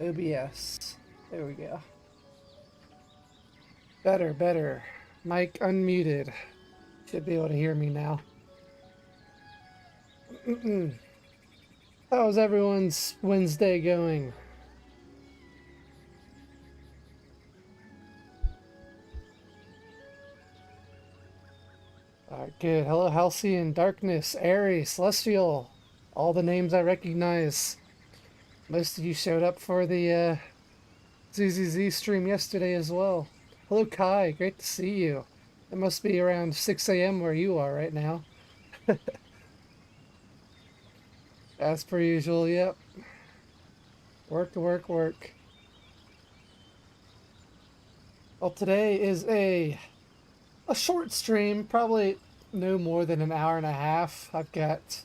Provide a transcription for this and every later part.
OBS. There we go. Better, better. Mic unmuted. Should be able to hear me now. How's everyone's Wednesday going? Good. Hello, Halcyon, Darkness, Aries, Celestial. All the names I recognize. Most of you showed up for the ZZZ stream yesterday as well. Hello, Kai. Great to see you. It must be around 6 a.m. where you are right now. As per usual, yep. Work, work, work. Well, today is a short stream, probably no more than an hour and a half. I've got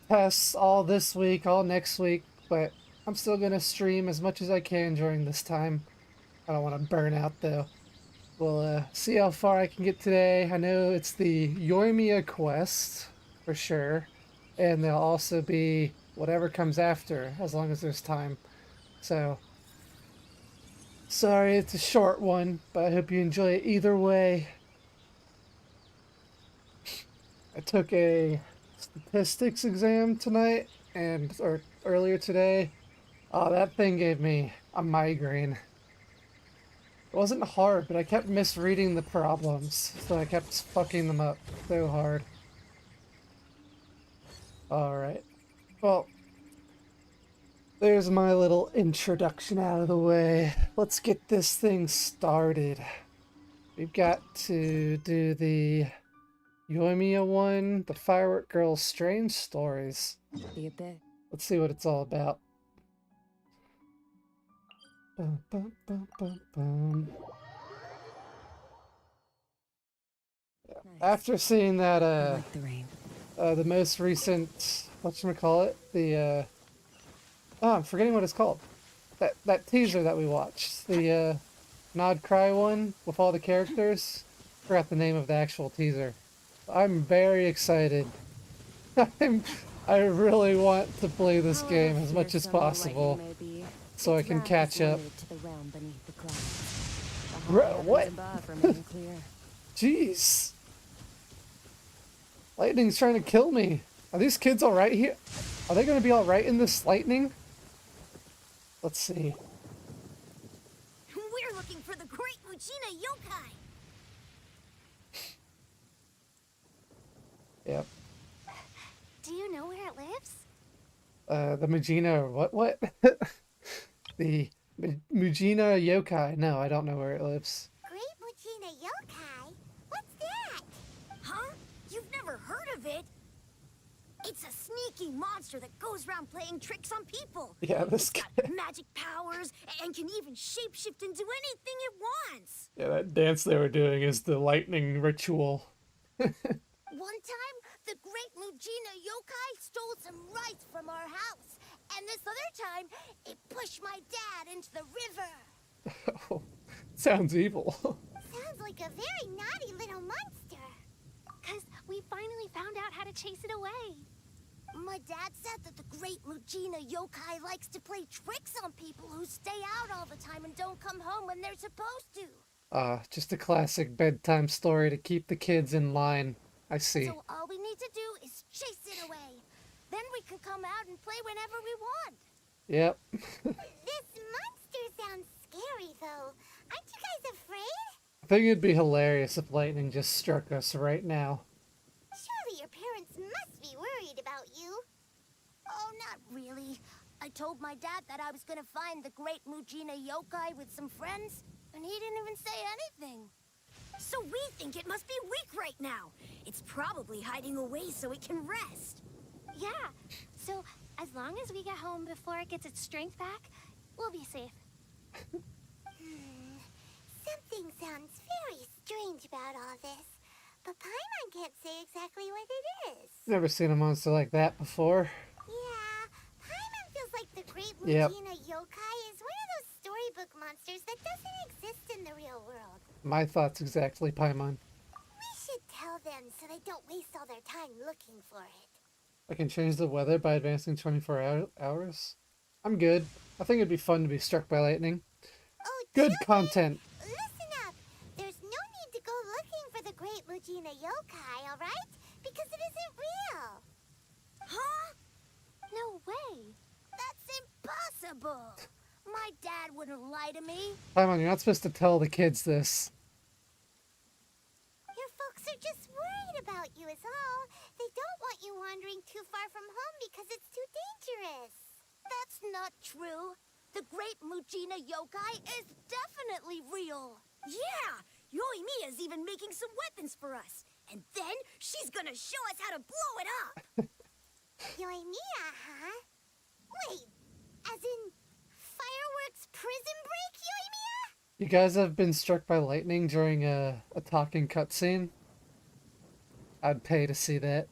tests all this week, all next week, but I'm still going to stream as much as I can during this time. I don't want to burn out, though. We'll see how far I can get today. I know it's the Yoimiya quest, for sure. And there'll also be whatever comes after, as long as there's time. So, sorry it's a short one, but I hope you enjoy it either way. I took a statistics exam tonight, or earlier today. Oh, that thing gave me a migraine. It wasn't hard, but I kept misreading the problems, so I kept fucking them up so hard. Alright. Well, there's my little introduction out of the way. Let's get this thing started. We've got to do the Yoimiya one, the Firework Girl's Strange Stories. Let's see what it's all about. Bum, bum, bum, bum, bum. Yeah. After seeing that, like the rain. The most recent, whatchamacallit, the, oh, I'm forgetting what it's called. That teaser that we watched, the, Nod Cry one with all the characters. Forgot the name of the actual teaser. I'm very excited. I really want to play this game as much as possible so I can catch up. What? Jeez. Lightning's trying to kill me. Are these kids alright here? Are they going to be alright in this lightning? Let's see. We're looking for the great Mujina yokai. Yep. Do you know where it lives? The Mujina, what? The Mujina yokai. No, I don't know where it lives. Great Mujina yokai? What's that? Huh? You've never heard of it? It's a sneaky monster that goes around playing tricks on people. Yeah, this guy. It's got magic powers and can even shapeshift into anything it wants. Yeah, that dance they were doing is the lightning ritual. One time, the great Mujina yokai stole some rice from our house. And this other time, it pushed my dad into the river. Oh, sounds evil. Sounds like a very naughty little monster. 'Cause we finally found out how to chase it away. My dad said that the great Mujina yokai likes to play tricks on people who stay out all the time and don't come home when they're supposed to. Just a classic bedtime story to keep the kids in line. I see. So all we need to do is chase it away. Then we can come out and play whenever we want. Yep. This monster sounds scary, though. Aren't you guys afraid? I think it'd be hilarious if lightning just struck us right now. Surely your parents must be worried about you. Oh, not really. I told my dad that I was gonna find the great Mujina yokai with some friends, and he didn't even say anything. So we think it must be weak right now. It's probably hiding away so it can rest. Yeah, so as long as we get home before it gets its strength back, we'll be safe. Something sounds very strange about all this, but Paimon can't say exactly what it is. Never seen a monster like that before. Yeah, Paimon feels like the great Yep. Mujina yokai is one of those storybook monsters that doesn't exist in the real world. My thoughts exactly, Paimon. We should tell them so they don't waste all their time looking for it. I can change the weather by advancing 24 hours? I'm good. I think it'd be fun to be struck by lightning. Oh, Good Children, content. listen up. There's no need to go looking for the great Mujina yokai, alright? Because it isn't real. Huh? No way. That's impossible. My dad wouldn't lie to me. Paimon, you're not supposed to tell the kids this. Your folks are just worried about you is all. They don't want you wandering too far from home because it's too dangerous. That's not true. The great Mujina yokai is definitely real. Yeah! Yoimiya's even making some weapons for us. And then she's gonna show us how to blow it up. Yoimiya, huh? Wait, as in fireworks prison break, Yoimiya? You guys have been struck by lightning during a talking cutscene? I'd pay to see that.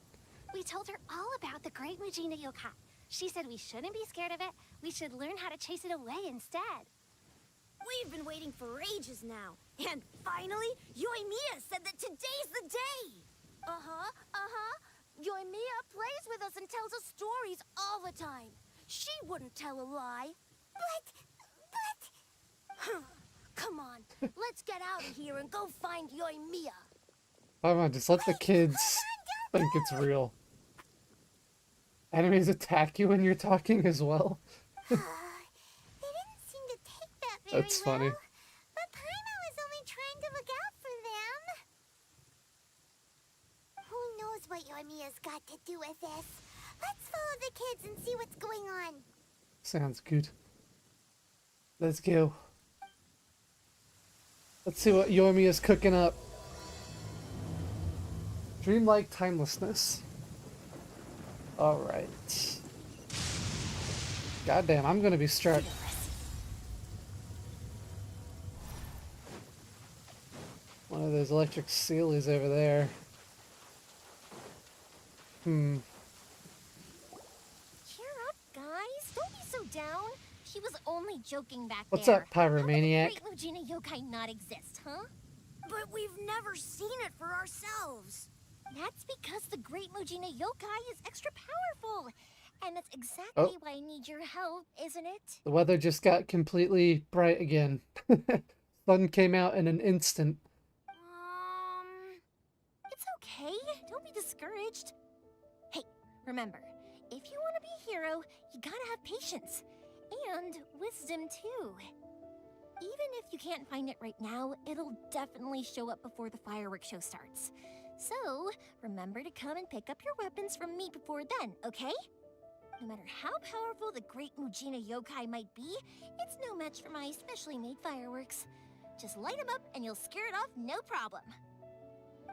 We told her all about the great Mujina yokai. She said we shouldn't be scared of it. We should learn how to chase it away instead. We've been waiting for ages now. And finally, Yoimiya said that today's the day. Yoimiya plays with us and tells us stories all the time. She wouldn't tell a lie. But... Come on, let's get out of here and go find Yoimiya. Paimon, just let the kids think it's real. Enemies attack you when you're talking as well. They didn't seem to take that very That's funny. well. But Paimon was only trying to look out for them. Who knows what Yoimiya's got to do with this? Let's follow the kids and see what's going on. Sounds good. Let's go. Let's see what Yoimiya's cooking up. Dreamlike timelessness. Alright. Goddamn, I'm gonna be struck. One of those electric sealies over there. Cheer up, guys. Don't be so down. She was only joking back What's there. up, pyromaniac? How could the great Mujina yokai not exist, huh? But we've never seen it for ourselves. That's because the great Mujina yokai is extra powerful. And that's exactly why I need your help, isn't it? The weather just got completely bright again. Sun came out in an instant. It's okay. Don't be discouraged. Hey, remember, if you want to be a hero, you gotta have patience. And wisdom, too. Even if you can't find it right now, it'll definitely show up before the fireworks show starts. So, remember to come and pick up your weapons from me before then, okay? No matter how powerful the great Mujina yokai might be, it's no match for my specially made fireworks. Just light them up and you'll scare it off no problem.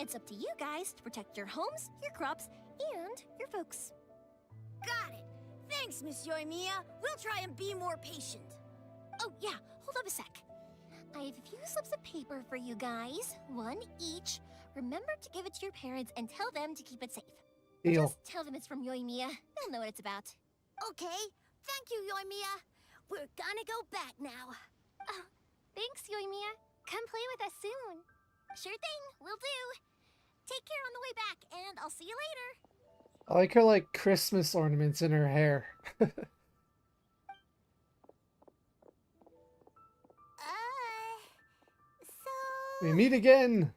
It's up to you guys to protect your homes, your crops, and your folks. Got it. Thanks, Miss Yoimiya. We'll try and be more patient. Oh, yeah, hold up a sec. I have a few slips of paper for you guys, one each. Remember to give it to your parents and tell them to keep it safe. Deal. Just tell them it's from Yoimiya. They'll know what it's about. Okay. Thank you, Yoimiya. We're gonna go back now. Oh, thanks, Yoimiya. Come play with us soon. Sure thing, will do. Take care on the way back, and I'll see you later. I like her, like, Christmas ornaments in her hair. So... We meet again!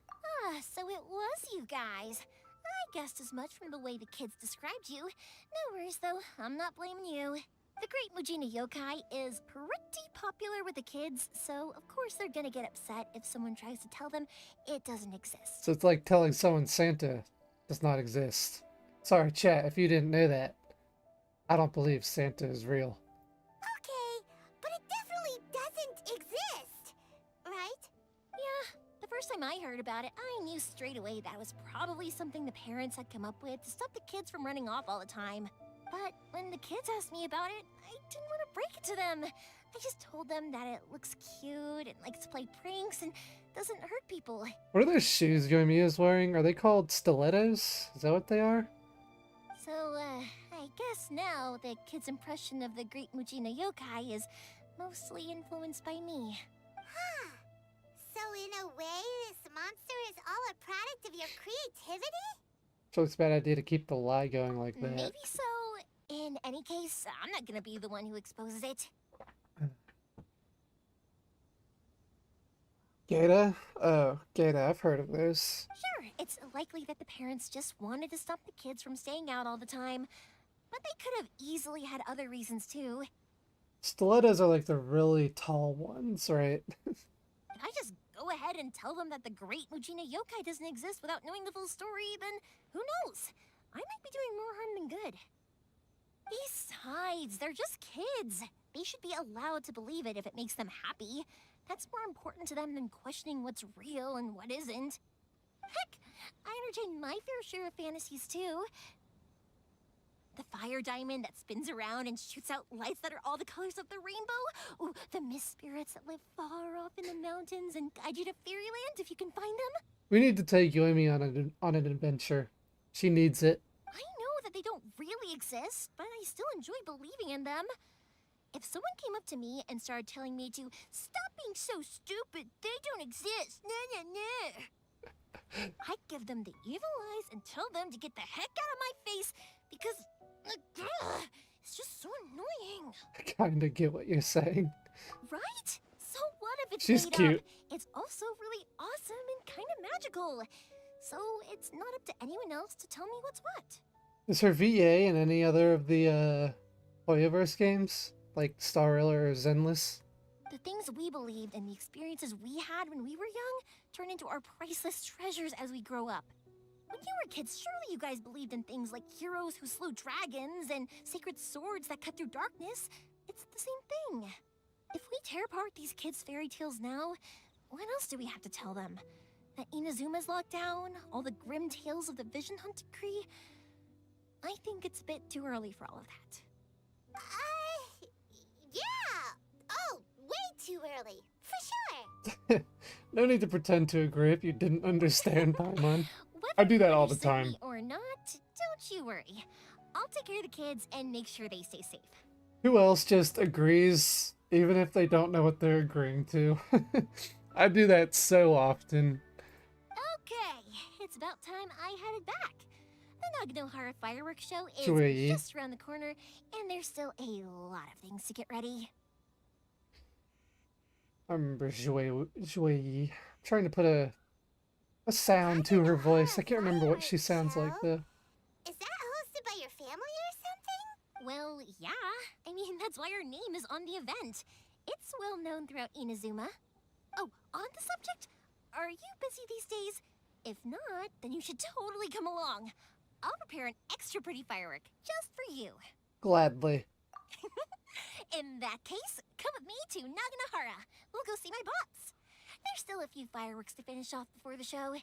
So it was you guys. I guessed as much from the way the kids described you. No worries, though. I'm not blaming you. The great Mujina yokai is pretty popular with the kids, so of course they're gonna get upset if someone tries to tell them it doesn't exist. So it's like telling someone Santa does not exist. Sorry, chat, if you didn't know that. I don't believe Santa is real. Okay, but it definitely doesn't exist, right? Yeah, the first time I heard about it, I knew straight away that was probably something the parents had come up with to stop the kids from running off all the time. But when the kids asked me about it, I didn't want to break it to them. I just told them that it looks cute and likes to play pranks and doesn't hurt people. What are those shoes Yoimiya's wearing? Are they called stilettos? Is that what they are? So, I guess now the kids' impression of the great Mujina yokai is mostly influenced by me. Huh. So in a way, this monster is all a product of your creativity? So it's a bad idea to keep the lie going like that. Maybe so, In any case, I'm not gonna be the one who exposes it. Gata? Oh, Gata, I've heard of those. Sure, it's likely that the parents just wanted to stop the kids from staying out all the time, but they could have easily had other reasons too. Stilettos are like the really tall ones, right? If I just go ahead and tell them that the great Mujina yokai doesn't exist without knowing the full story, then who knows? I might be doing more harm than good. Besides, they're just kids. They should be allowed to believe it if it makes them happy. That's more important to them than questioning what's real and what isn't. Heck, I entertain my fair share of fantasies too. The fire diamond that spins around and shoots out lights that are all the colors of the rainbow. Ooh, the mist spirits that live far off in the mountains and guide you to fairyland if you can find them. We need to take Yoimi on an adventure. She needs it. I know that they don't really exist, but I still enjoy believing in them. If someone came up to me and started telling me to stop being so stupid, they don't exist, nah, nah, nah, I'd give them the evil eyes and tell them to get the heck out of my face because it's just so annoying. I kinda get what you're saying. Right? So what if it's She's made cute. up? It's also really awesome and kind of magical. So it's not up to anyone else to tell me what's what. Is her VA in any other of the Hoyoverse games? Like Starilla or Zenless? The things we believed and the experiences we had when we were young turn into our priceless treasures as we grow up. When you were kids, surely you guys believed in things like heroes who slew dragons and sacred swords that cut through darkness. It's the same thing. If we tear apart these kids' fairy tales now, what else do we have to tell them? That Inazuma's locked down, all the grim tales of the Vision Hunt decree? I think it's a bit too early for all of that. Yeah. Oh, way too early. For sure. No need to pretend to agree if you didn't understand, Paimon. Whether I do that you all the understand time. me or not, don't you worry. I'll take care of the kids and make sure they stay safe. Who else just agrees, even if they don't know what they're agreeing to? I do that so often. Okay, it's about time I headed back. The Naganohara fireworks show is Sweet. just around the corner, and there's still a lot of things to get ready. I remember Jouei. Trying to put a sound to her voice. I can't remember what she sounds like though. Is that hosted by your family or something? Well, yeah. I mean, that's why our name is on the event. It's well known throughout Inazuma. Oh, on the subject, are you busy these days? If not, then you should totally come along. I'll prepare an extra pretty firework just for you. Gladly. In that case, come with me to Naganohara. We'll go see my boss. There's still a few fireworks to finish off before the show.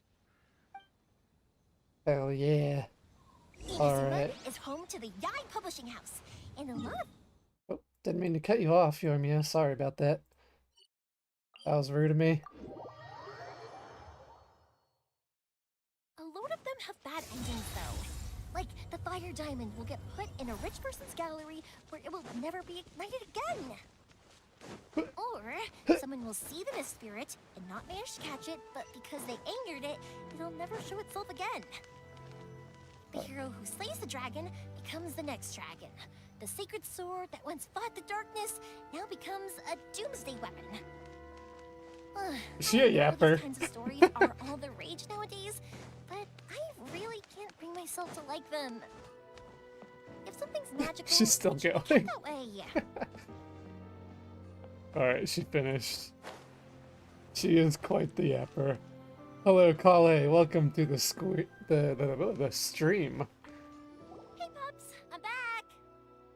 Hell yeah. Inazuma Alright. is home to the Yai Publishing House, and a lot of Oh, didn't mean to cut you off, Yoimiya. Sorry about that. That was rude of me. A load of them have bad endings, though. Like, the fire diamond will get put in a rich person's gallery where it will never be ignited again. Or, someone will see the mist spirit and not manage to catch it, but because they angered it, it'll never show itself again. The hero who slays the dragon becomes the next dragon. The sacred sword that once fought the darkness now becomes a doomsday weapon. Is she a I know yapper? These kinds of stories are all the rage nowadays, but I really can't bring myself to like them. If something's magical, She's still it should be kept going. that way. Alright, she finished. She is quite the yapper. Hello, Kale. Welcome to the stream. Hey, pups, I'm back.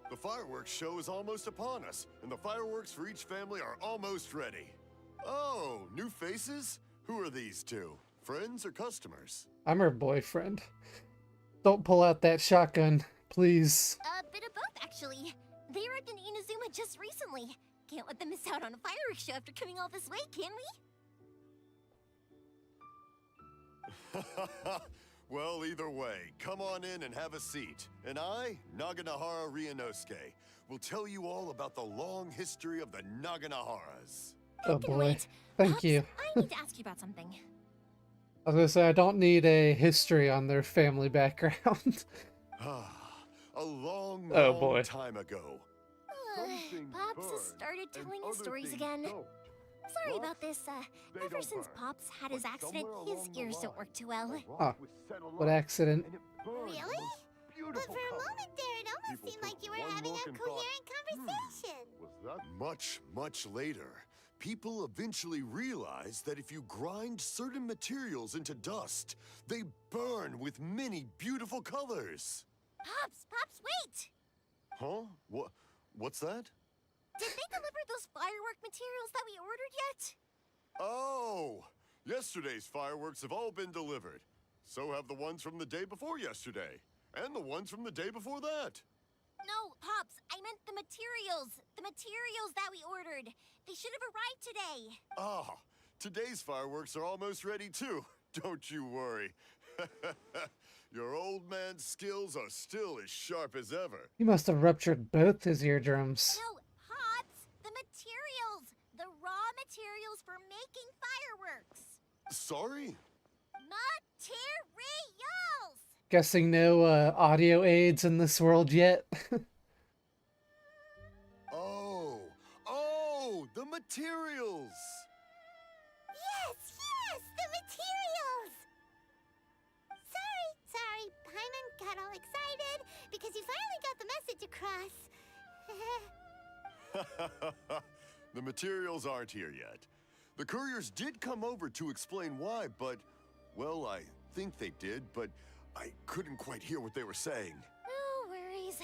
The fireworks show is almost upon us, and the fireworks for each family are almost ready. Oh, new faces? Who are these two? Friends or customers? I'm her boyfriend. Don't pull out that shotgun, please. A bit of both, actually. They arrived in Inazuma just recently. Can't let them miss out on a fireworks show after coming all this way, can we? Well, either way, come on in and have a seat. And I, Naganohara Ryunosuke, will tell you all about the long history of the Naganoharas. Oh Can boy. wait. Thank Pups, you. I need to ask you about something. I was gonna say, I don't need a history on their family background. Ah, A long, Oh, long boy. time ago. Some things Pops has burn, started and telling his other stories things again. don't. Sorry Rocks, about this. they Ever don't since burn. Pops had his But accident, somewhere his along the ears don't line, work too well. a rock Ah, was set what alight, accident? and it burned the Really? most But beautiful for a color. moment there, it almost People seemed like took you were one having look a and thought, coherent conversation. Was that much, much later? People eventually realized that if you grind certain materials into dust, they burn with many beautiful colors. Pops, wait! Huh? What's that? Did they deliver those firework materials that we ordered yet? Oh! Yesterday's fireworks have all been delivered. So have the ones from the day before yesterday. And the ones from the day before that. No, Pops, I meant the materials. The materials that we ordered. They should have arrived today. Ah, today's fireworks are almost ready too. Don't you worry. Your old man's skills are still as sharp as ever. He must have ruptured both his eardrums. No, Pops, the materials. The raw materials for making fireworks. Sorry? Materials! Guessing no audio aids in this world yet. Oh, the materials! Yes, the materials! Sorry, Paimon got all excited because he finally got the message across. The materials aren't here yet. The couriers did come over to explain why, but, well, I think they did, but I couldn't quite hear what they were saying. No worries.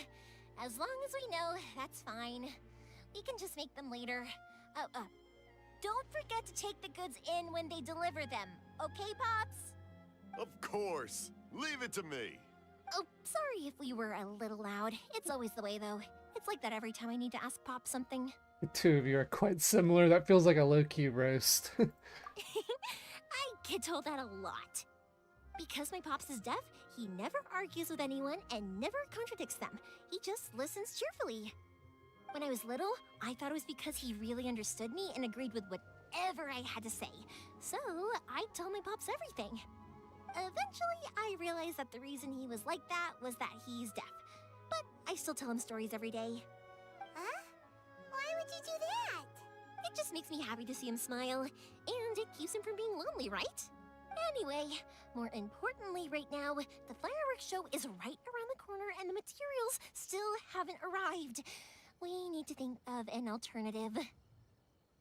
As long as we know, that's fine. We can just make them later. Don't forget to take the goods in when they deliver them. Okay, Pops? Of course. Leave it to me. Oh, sorry if we were a little loud. It's always the way, though. It's like that every time I need to ask Pop something. The two of you are quite similar. That feels like a low-key roast. I get told that a lot. Because my Pops is deaf, he never argues with anyone and never contradicts them. He just listens cheerfully. When I was little, I thought it was because he really understood me and agreed with whatever I had to say. So, I'd tell my Pops everything. Eventually, I realized that the reason he was like that was that he's deaf. But I still tell him stories every day. Huh? Why would you do that? It just makes me happy to see him smile, and it keeps him from being lonely, right? Anyway, more importantly right now, the fireworks show is right around the corner and the materials still haven't arrived. We need to think of an alternative.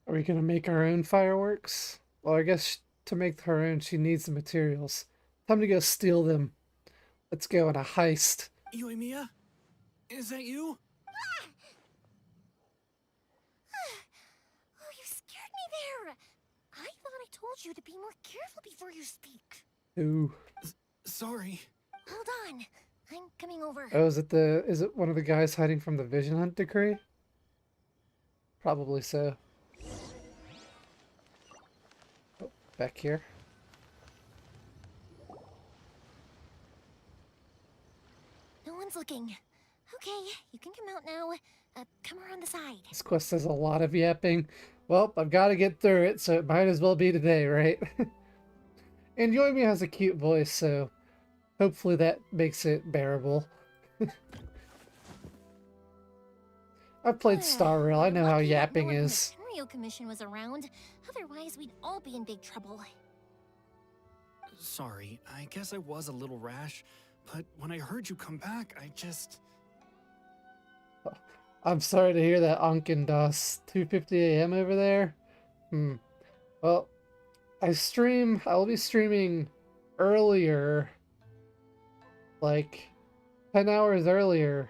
Are we gonna make our own fireworks? Well, I guess to make her own, she needs the materials. Time to go steal them. Let's go on a heist. Yoimiya? Is that you? Oh, you scared me there! I thought I told you to be more careful before you speak. Ooh. Sorry. Hold on, I'm coming over. Oh, is it one of the guys hiding from the Vision Hunt decree? Probably so. Oh, back here. No one's looking. Okay, you can come out now. Come around the side. This quest has a lot of yapping. Well, I've got to get through it, so it might as well be today, right? And Yoimi has a cute voice, so hopefully that makes it bearable. I've played Star Rail. I know how Lucky that yapping no one from is. The Curio Commission was around. Otherwise, we'd all be in big trouble. Sorry, I guess I was a little rash, but when I heard you come back, I just... I'm sorry to hear that, Ankin Das. 2:50 a.m. over there? Well, I'll be streaming earlier, like 10 hours earlier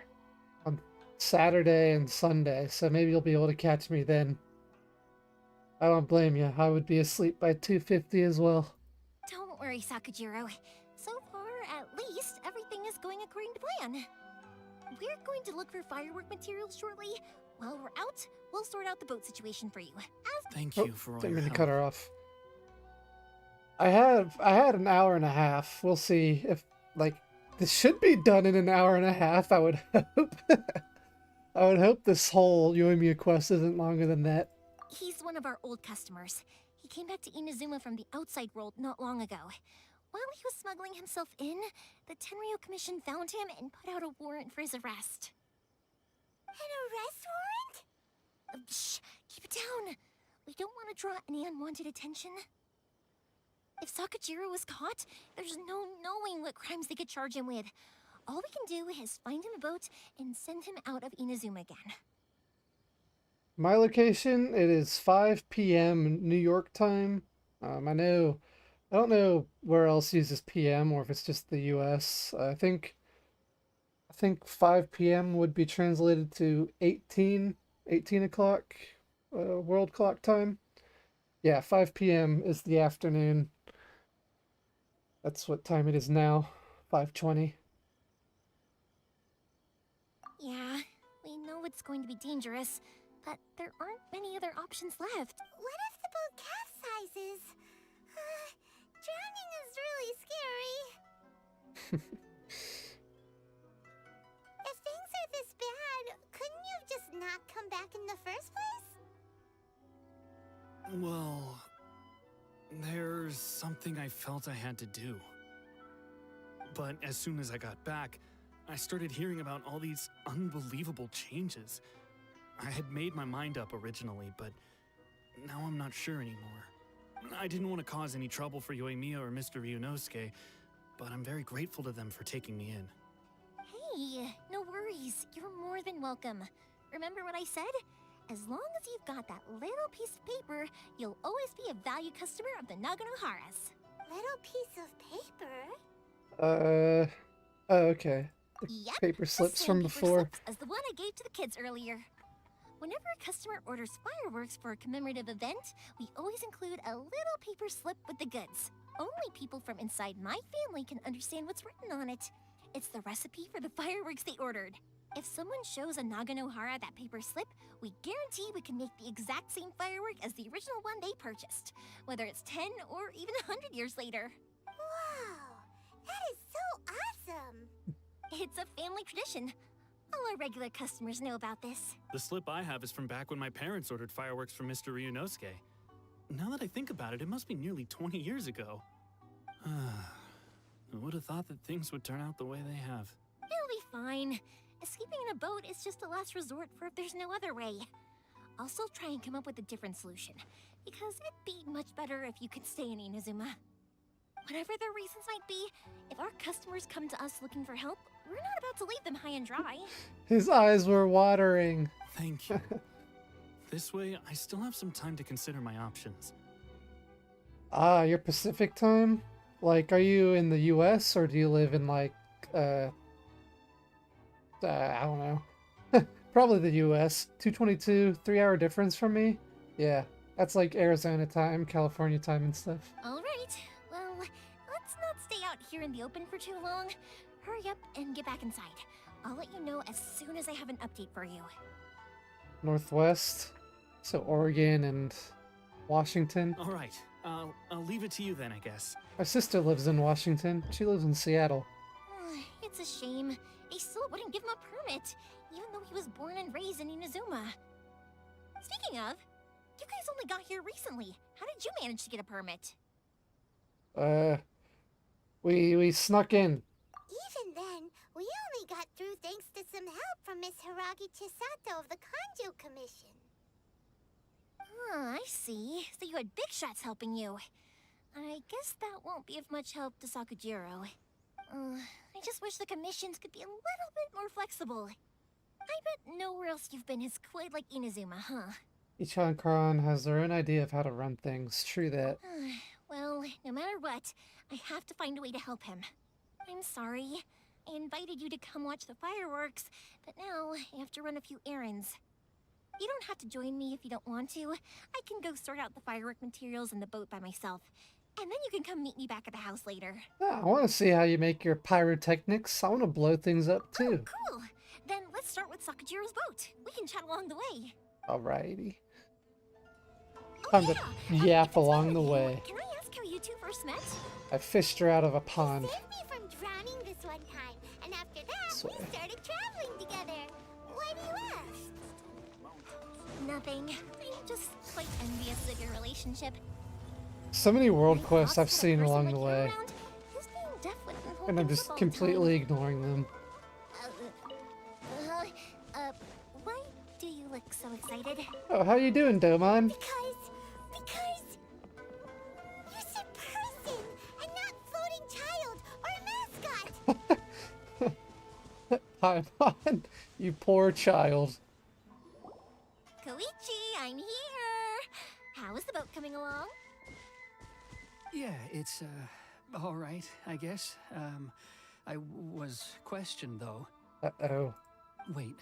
on Saturday and Sunday, so maybe you'll be able to catch me then. I don't blame you. I would be asleep by 2:50 as well. Don't worry, Sakujiro. So far, at least, everything is going according to plan. We're going to look for firework materials shortly. While we're out, we'll sort out the boat situation for you. Thank Oh, you for all didn't your mean to help. cut her off. I had an hour and a half. We'll see if, like, this should be done in an hour and a half, I would hope. I would hope this whole Yoimiya quest isn't longer than that. He's one of our old customers. He came back to Inazuma from the outside world not long ago. While he was smuggling himself in, the Tenryo Commission found him and put out a warrant for his arrest. An arrest warrant? Shh, keep it down. We don't want to draw any unwanted attention. If Sakajiro was caught, there's no knowing what crimes they could charge him with. All we can do is find him a boat and send him out of Inazuma again. My location, it is 5 p.m. New York time. I don't know where else uses PM or if it's just the US. I think 5 p.m. would be translated to 18 o'clock world clock time. Yeah, 5 p.m. is the afternoon. That's what time it is now, 5:20. Yeah, we know it's going to be dangerous, but there aren't many other options left. What if the boat capsizes? Drowning is really scary. If things are this bad, couldn't you have just not come back in the first place? Well, there's something I felt I had to do. But as soon as I got back, I started hearing about all these unbelievable changes. I had made my mind up originally, but now I'm not sure anymore. I didn't want to cause any trouble for Yoimiya or Mr. Ryunosuke, but I'm very grateful to them for taking me in. Hey, no worries. You're more than welcome. Remember what I said? As long as you've got that little piece of paper, you'll always be a valued customer of the Naganoharas. Little piece of paper? Oh, okay. Yep, Paper the slips same from paper before. slips as the one I gave to the kids earlier. Whenever a customer orders fireworks for a commemorative event, we always include a little paper slip with the goods. Only people from inside my family can understand what's written on it. It's the recipe for the fireworks they ordered. If someone shows a Naganohara that paper slip, we guarantee we can make the exact same firework as the original one they purchased, whether it's 10 or even 100 years later. Wow, that is so awesome. It's a family tradition. All our regular customers know about this. The slip I have is from back when my parents ordered fireworks from Mr. Ryunosuke. Now that I think about it, it must be nearly 20 years ago. I would have thought that things would turn out the way they have. It'll be fine. Escaping in a boat is just a last resort for if there's no other way. I'll still try and come up with a different solution, because it'd be much better if you could stay in Inazuma. Whatever their reasons might be, if our customers come to us looking for help, we're not about to leave them high and dry. His eyes were watering. Thank you. This way, I still have some time to consider my options. Ah, your Pacific time? Like, are you in the US or do you live in like, I don't know. Probably the US. 2:22, 3-hour difference from me? Yeah, that's like Arizona time, California time and stuff. All right, well, let's not stay out here in the open for too long. Hurry up and get back inside. I'll let you know as soon as I have an update for you. Northwest. So Oregon and Washington. All right, I'll leave it to you then, I guess. My sister lives in Washington. She lives in Seattle. It's a shame. They still wouldn't give him a permit, even though he was born and raised in Inazuma. Speaking of, you guys only got here recently. How did you manage to get a permit? We snuck in. Even then, we only got through thanks to some help from Miss Hiragi Chisato of the Kanjo Commission. I see. So you had big shots helping you. I guess that won't be of much help to Sakajiro. I just wish the commissions could be a little bit more flexible. I bet nowhere else you've been is quite like Inazuma, huh? Each Karan has their own idea of how to run things. True that. Well, no matter what, I have to find a way to help him. I'm sorry. I invited you to come watch the fireworks, but now I have to run a few errands. You don't have to join me if you don't want to. I can go sort out the firework materials in the boat by myself. And then you can come meet me back at the house later. Yeah, I want to see how you make your pyrotechnics. I want to blow things up too. Oh, cool. Then let's start with Sakajiro's boat. We can chat along the way. Alrighty. Oh, Time to yeah. yap If it's along fine the with you, way. Can I ask how you two first met? I fished her out of a pond. Saved me from drowning this one time, and after that, Swear. we started traveling together. Why do you ask? Nothing. I'm just quite envious of your relationship. So many world Any quests thoughts I've about a seen person along like the you way. around? deaf when And I'm things just up all the time. completely ignoring them. Why do you look so excited? Oh, how you doing, Domon? Because you said person and not floating child or mascot. Paimon, you poor child. Koichi, I'm here! How is the boat coming along? Yeah, it's, all right, I guess. I was questioned, though. Uh-oh. Wait,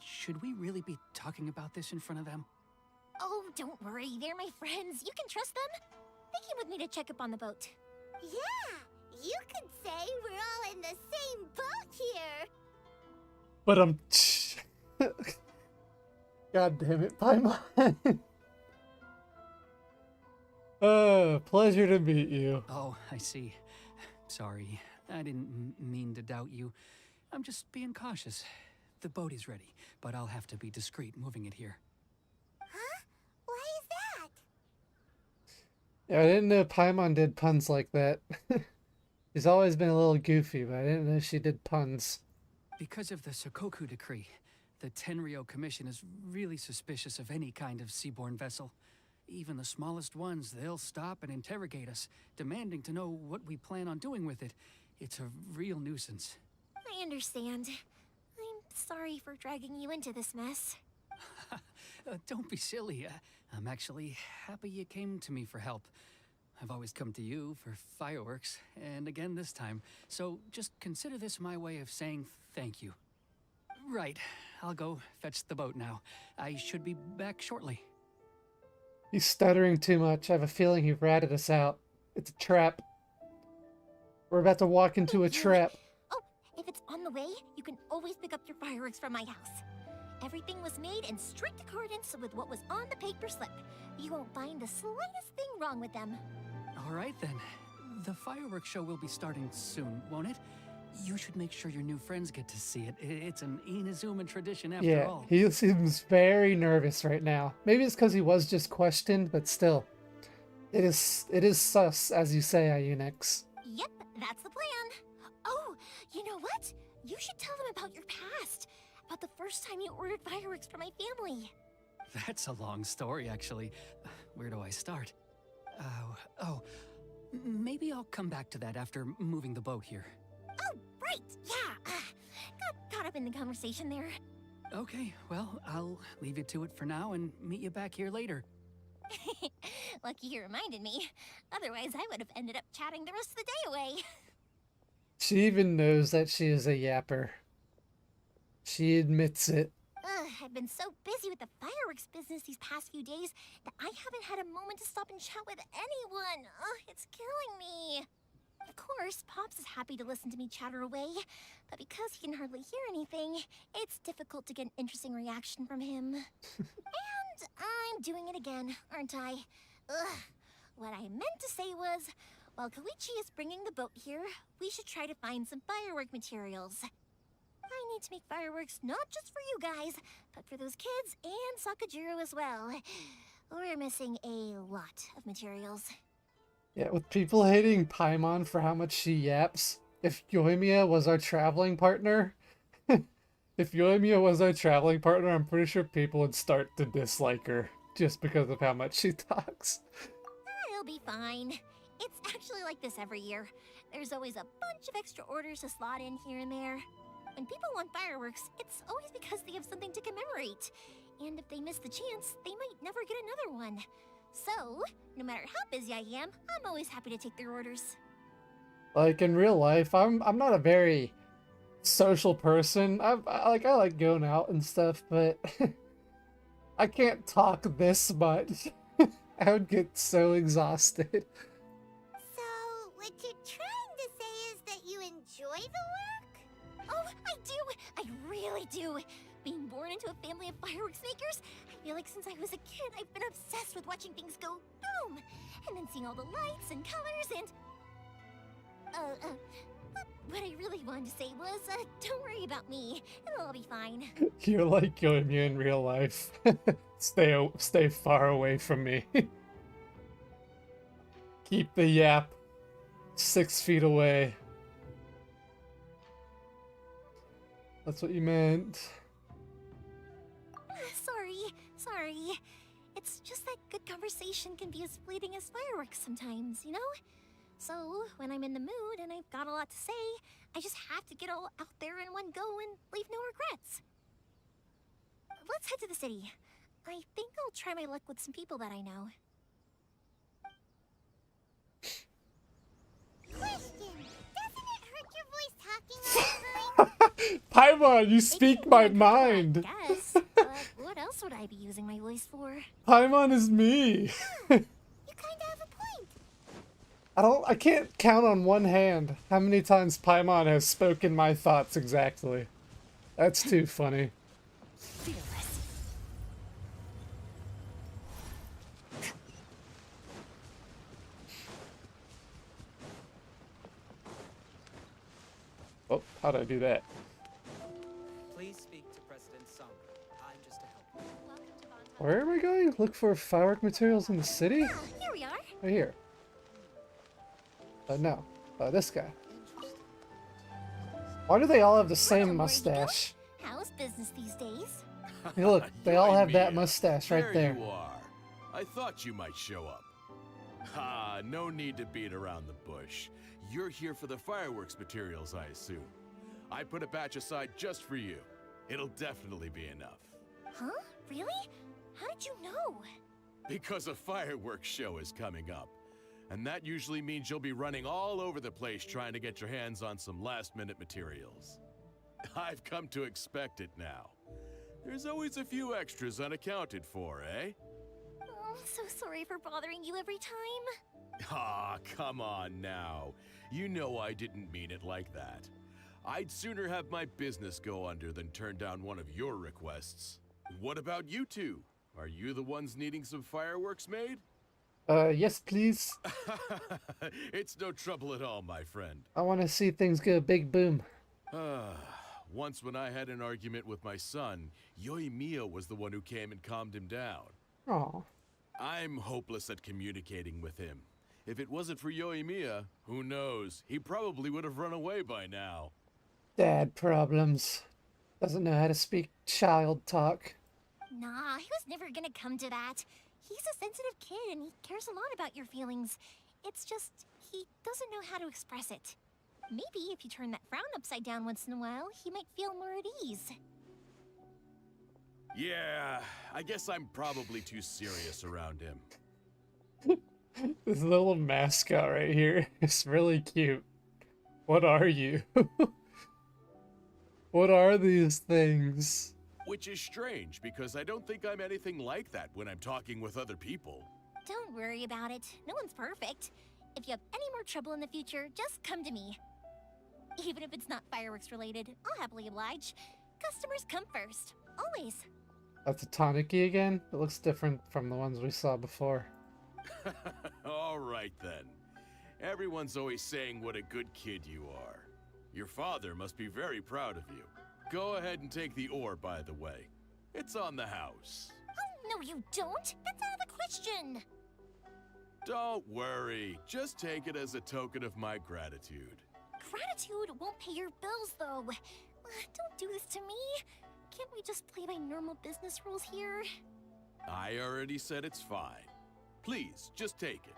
should we really be talking about this in front of them? Oh, don't worry, they're my friends. You can trust them. They came with me to check up on the boat. Yeah, you could say we're all in the same boat here. But God damn it, Paimon. Pleasure to meet you. Oh, I see. Sorry, I didn't mean to doubt you. I'm just being cautious. The boat is ready, but I'll have to be discreet moving it here. Huh? Why is that? Yeah, I didn't know Paimon did puns like that. She's always been a little goofy, but I didn't know she did puns. Because of the Sokoku decree, the Tenryou Commission is really suspicious of any kind of seaborne vessel. Even the smallest ones, they'll stop and interrogate us, demanding to know what we plan on doing with it. It's a real nuisance. I understand. I'm sorry for dragging you into this mess. Don't be silly. I'm actually happy you came to me for help. I've always come to you for fireworks, and again this time. So just consider this my way of saying thank you. Right, I'll go fetch the boat now. I should be back shortly. He's stuttering too much. I have a feeling he ratted us out. It's a trap. We're about to walk into a trap. Oh, if it's on the way, you can always pick up your fireworks from my house. Everything was made in strict accordance with what was on the paper slip. You won't find the slightest thing wrong with them. All right then. The fireworks show will be starting soon, won't it? You should make sure your new friends get to see it. It's an Inazuma tradition after Yeah, all. he seems very nervous right now. Maybe it's because he was just questioned, but still. It is sus, as you say, Ionix. Yep, that's the plan. Oh, you know what? You should tell them about your past. About the first time you ordered fireworks for my family. That's a long story, actually. Where do I start? Maybe I'll come back to that after moving the boat here. Oh, right, yeah. Got caught up in the conversation there. Okay, well, I'll leave you to it for now and meet you back here later. Lucky you reminded me. Otherwise, I would have ended up chatting the rest of the day away. She even knows that she is a yapper. She admits it. I've been so busy with the fireworks business these past few days that I haven't had a moment to stop and chat with anyone. It's killing me. Of course, Pops is happy to listen to me chatter away, but because he can hardly hear anything, it's difficult to get an interesting reaction from him. And I'm doing it again, aren't I? What I meant to say was, while Koichi is bringing the boat here, we should try to find some firework materials. I need to make fireworks not just for you guys, but for those kids and Sakajiro as well. We're missing a lot of materials. Yeah, with people hating Paimon for how much she yaps. If Yoimiya was our traveling partner, I'm pretty sure people would start to dislike her just because of how much she talks. It'll be fine. It's actually like this every year. There's always a bunch of extra orders to slot in here and there. When people want fireworks, it's always because they have something to commemorate. And if they miss the chance, they might never get another one. So, no matter how busy I am, I'm always happy to take their orders. Like in real life, I'm not a very social person. I like going out and stuff, but I can't talk this much. I would get so exhausted. So, what you're trying to say is that you enjoy the work? Oh, I do! I really do! Being born into a family of fireworks makers, I feel like since I was a kid, I've been obsessed with watching things go boom! And then seeing all the lights and colors and... What I really wanted to say was, don't worry about me. It'll all be fine. You're like Yoimiya in real life. Stay far away from me. Keep the yap. 6 feet away. That's what you meant. Sorry. It's just that good conversation can be as fleeting as fireworks sometimes, you know? So, when I'm in the mood and I've got a lot to say, I just have to get all out there in one go and leave no regrets. Let's head to the city. I think I'll try my luck with some people that I know. Question. Doesn't it hurt your voice talking all the time? Paimon, you It speak can my be cool, mind. I guess. But what else would I be using my voice for? Paimon is me. You kinda have a point. I can't count on one hand how many times Paimon has spoken my thoughts exactly. That's too funny. Fearless. Oh, how'd I do that? Please speak to President Song. I'm just a helper. Welcome to Von. Where am I going? Look for firework materials in the city? Ah, here we are. Right here. No. This guy. Why do they all have the same Well, where you going? mustache? How's business these days? Hey, look, they all have that Mia, mustache right there. you are. I thought you might show up. Ha, no need to beat around the bush. You're here for the fireworks materials, I assume. I put a batch aside just for you. It'll definitely be enough. Huh? Really? How did you know? Because a fireworks show is coming up. And that usually means you'll be running all over the place trying to get your hands on some last-minute materials. I've come to expect it now. There's always a few extras unaccounted for, eh? Oh, I'm so sorry for bothering you every time. Ah, come on now. You know I didn't mean it like that. I'd sooner have my business go under than turn down one of your requests. What about you two? Are you the ones needing some fireworks made? Yes, please. It's no trouble at all, my friend. I want to see things go big boom. Once when I had an argument with my son, Yoimiya was the one who came and calmed him down. Aw. I'm hopeless at communicating with him. If it wasn't for Yoimiya, who knows? He probably would have run away by now. Dad problems. Doesn't know how to speak child talk. Nah, he was never gonna come to that. He's a sensitive kid and he cares a lot about your feelings. It's just, he doesn't know how to express it. Maybe if you turn that frown upside down once in a while, he might feel more at ease. Yeah, I guess I'm probably too serious around him. This little mascot right here is really cute. What are you? What are these things? Which is strange, because I don't think I'm anything like that when I'm talking with other people. Don't worry about it. No one's perfect. If you have any more trouble in the future, just come to me. Even if it's not fireworks related, I'll happily oblige. Customers come first. Always. That's a Tanuki again? It looks different from the ones we saw before. All right then. Everyone's always saying what a good kid you are. Your father must be very proud of you. Go ahead and take the ore, by the way. It's on the house. Oh, no you don't. That's out of the question. Don't worry. Just take it as a token of my gratitude. Gratitude won't pay your bills, though. Don't do this to me. Can't we just play by normal business rules here? I already said it's fine. Please, just take it.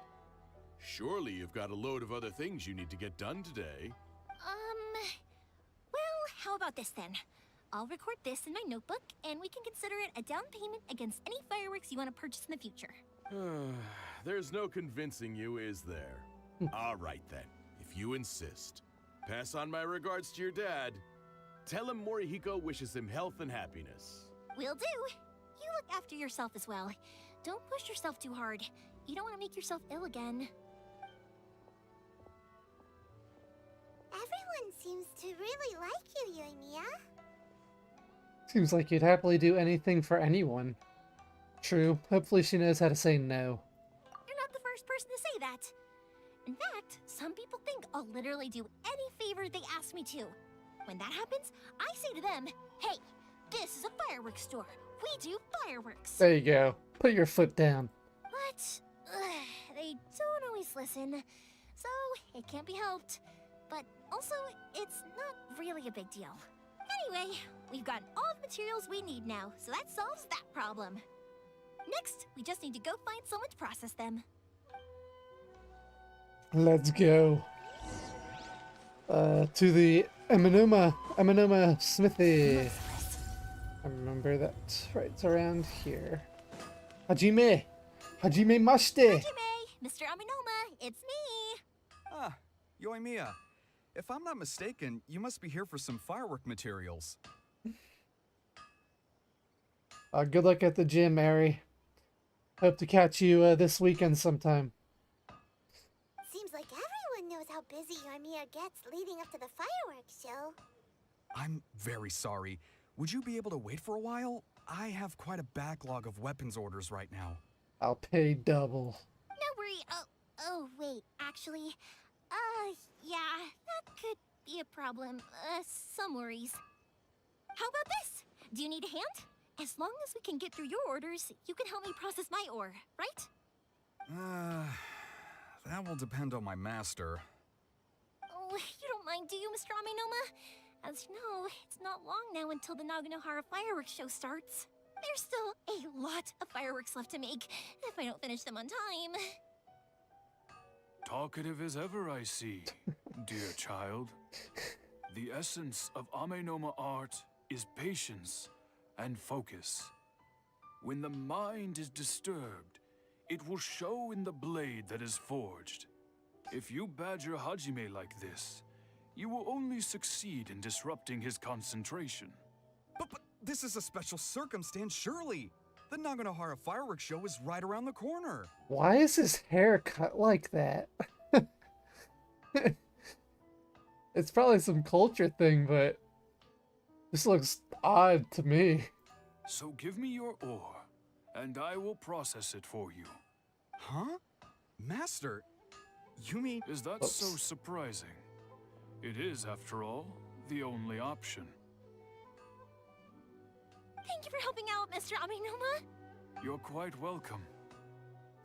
Surely you've got a load of other things you need to get done today. Well, how about this then? I'll record this in my notebook, and we can consider it a down payment against any fireworks you want to purchase in the future. There's no convincing you, is there? All right then, if you insist. Pass on my regards to your dad. Tell him Morihiko wishes him health and happiness. Will do. You look after yourself as well. Don't push yourself too hard. You don't want to make yourself ill again. Everyone seems to really like you, Yoimiya. Seems like you'd happily do anything for anyone. True. Hopefully she knows how to say no. You're not the first person to say that. In fact, some people think I'll literally do any favor they ask me to. When that happens, I say to them, hey, this is a fireworks store. We do fireworks. There you go. Put your foot down. But they don't always listen. so it can't be helped. But also, it's not really a big deal. Anyway, we've gotten all the materials we need now, so that solves that problem. Next, we just need to go find someone to process them. Let's go. To the Inazuma Smithy. I remember that right, it's around here. Hajime Mashite. Hajime, Mr. Aminoma, it's me. Ah, Yoimiya. If I'm not mistaken, you must be here for some firework materials. Good luck at the gym, Mary. Hope to catch you this weekend sometime. Seems like everyone knows how busy Yoimiya gets leading up to the fireworks show. I'm very sorry. Would you be able to wait for a while? I have quite a backlog of weapons orders right now. I'll pay double. No worry. Oh, wait, actually, yeah, that could be a problem. Some worries. How about this? Do you need a hand? As long as we can get through your orders, you can help me process my ore, right? That will depend on my master. Oh, you don't mind, do you, Mr. Aminoma? As you know, it's not long now until the Naganohara fireworks show starts. There's still a lot of fireworks left to make, if I don't finish them on time. Talkative as ever, I see, dear child. The essence of Amenoma art is patience and focus. When the mind is disturbed, it will show in the blade that is forged. If you badger Hajime like this, you will only succeed in disrupting his concentration. But this is a special circumstance, surely. The Naganohara fireworks show is right around the corner. Why is his hair cut like that? It's probably some culture thing, but this looks odd to me. So give me your ore, and I will process it for you. Huh? Master, you mean... Is that so surprising? It is, after all, the only option. Thank you for helping out, Mr. Aminoma. You're quite welcome.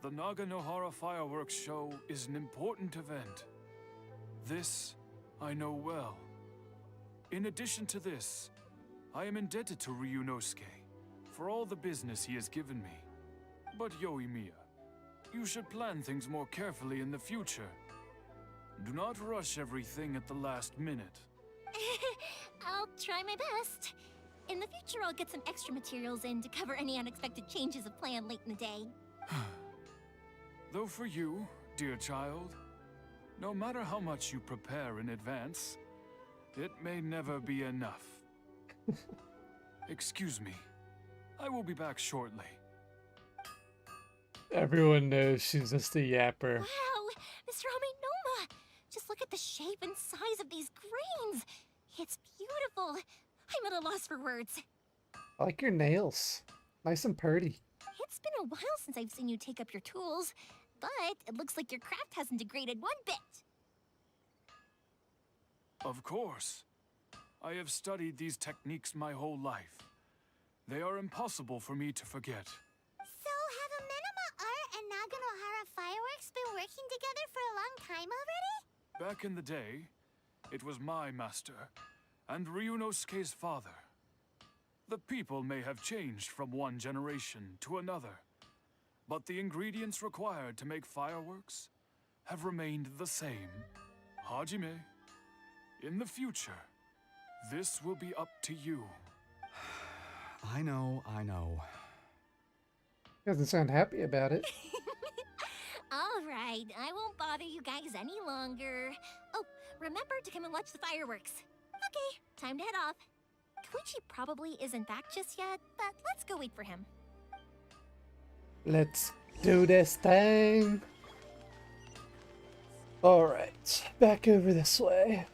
The Naganohara fireworks show is an important event. This I know well. In addition to this, I am indebted to Ryunosuke for all the business he has given me. But Yoimiya, you should plan things more carefully in the future. Do not rush everything at the last minute. I'll try my best. In the future, I'll get some extra materials in to cover any unexpected changes of plan late in the day. Though for you, dear child, no matter how much you prepare in advance, it may never be enough. Excuse me. I will be back shortly. Everyone knows she's just a yapper. Wow, Mr. Aminoma! Just look at the shape and size of these grains. It's beautiful. I'm at a loss for words. I like your nails. Nice and purty. It's been a while since I've seen you take up your tools, but it looks like your craft hasn't degraded one bit. Of course. I have studied these techniques my whole life. They are impossible for me to forget. So have Amenoma Art and Naganohara Fireworks been working together for a long time already? Back in the day, it was my master and Ryunosuke's father. The people may have changed from one generation to another, but the ingredients required to make fireworks have remained the same. Hajime, in the future, this will be up to you. I know. He doesn't sound happy about it. All right, I won't bother you guys any longer. Oh, remember to come and watch the fireworks. Okay, time to head off. Koichi probably isn't back just yet, but let's go wait for him. Let's do this thing. Alright, back over this way.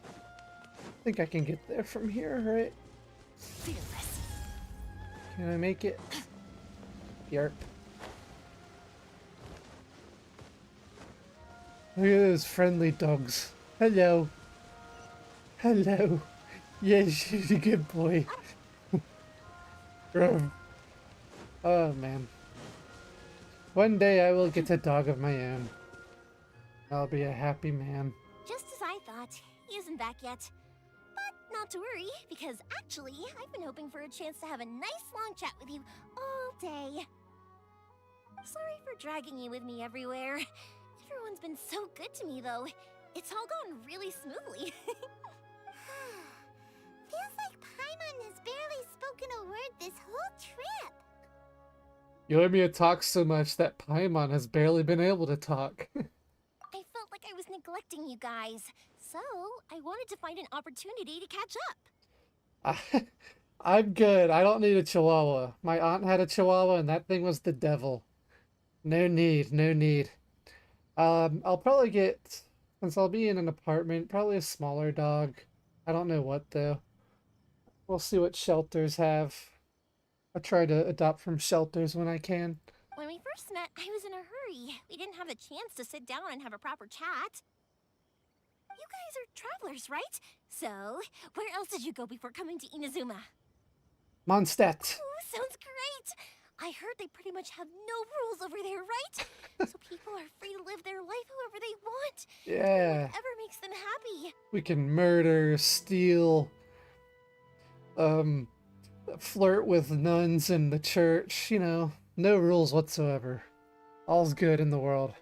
I think I can get there from here, right? Fearless. Can I make it? Yarp. Look at those friendly dogs. Hello. Hello. Yes, you're a good boy. Oh man. One day I will get a dog of my own. I'll be a happy man. Just as I thought, he isn't back yet. But not to worry, because actually, I've been hoping for a chance to have a nice long chat with you all day. Sorry for dragging you with me everywhere. Everyone's been so good to me, though. It's all gone really smoothly. Feels like Paimon has barely spoken a word this whole trip. Yoimiya talks so much that Paimon has barely been able to talk. I felt like I was neglecting you guys, so I wanted to find an opportunity to catch up. I'm good. I don't need a chihuahua. My aunt had a chihuahua and that thing was the devil. No need, no need. I'll probably get, since I'll be in an apartment, probably a smaller dog. I don't know what though. We'll see what shelters have. I try to adopt from shelters when I can. When we first met, I was in a hurry. We didn't have a chance to sit down and have a proper chat. You guys are travelers, right? So, where else did you go before coming to Inazuma? Mondstadt. Ooh, sounds great! I heard they pretty much have no rules over there, right? So people are free to live their life however they want. Yeah. Whatever makes them happy. We can murder, steal, flirt with nuns in the church, you know, no rules whatsoever. All's good in the world.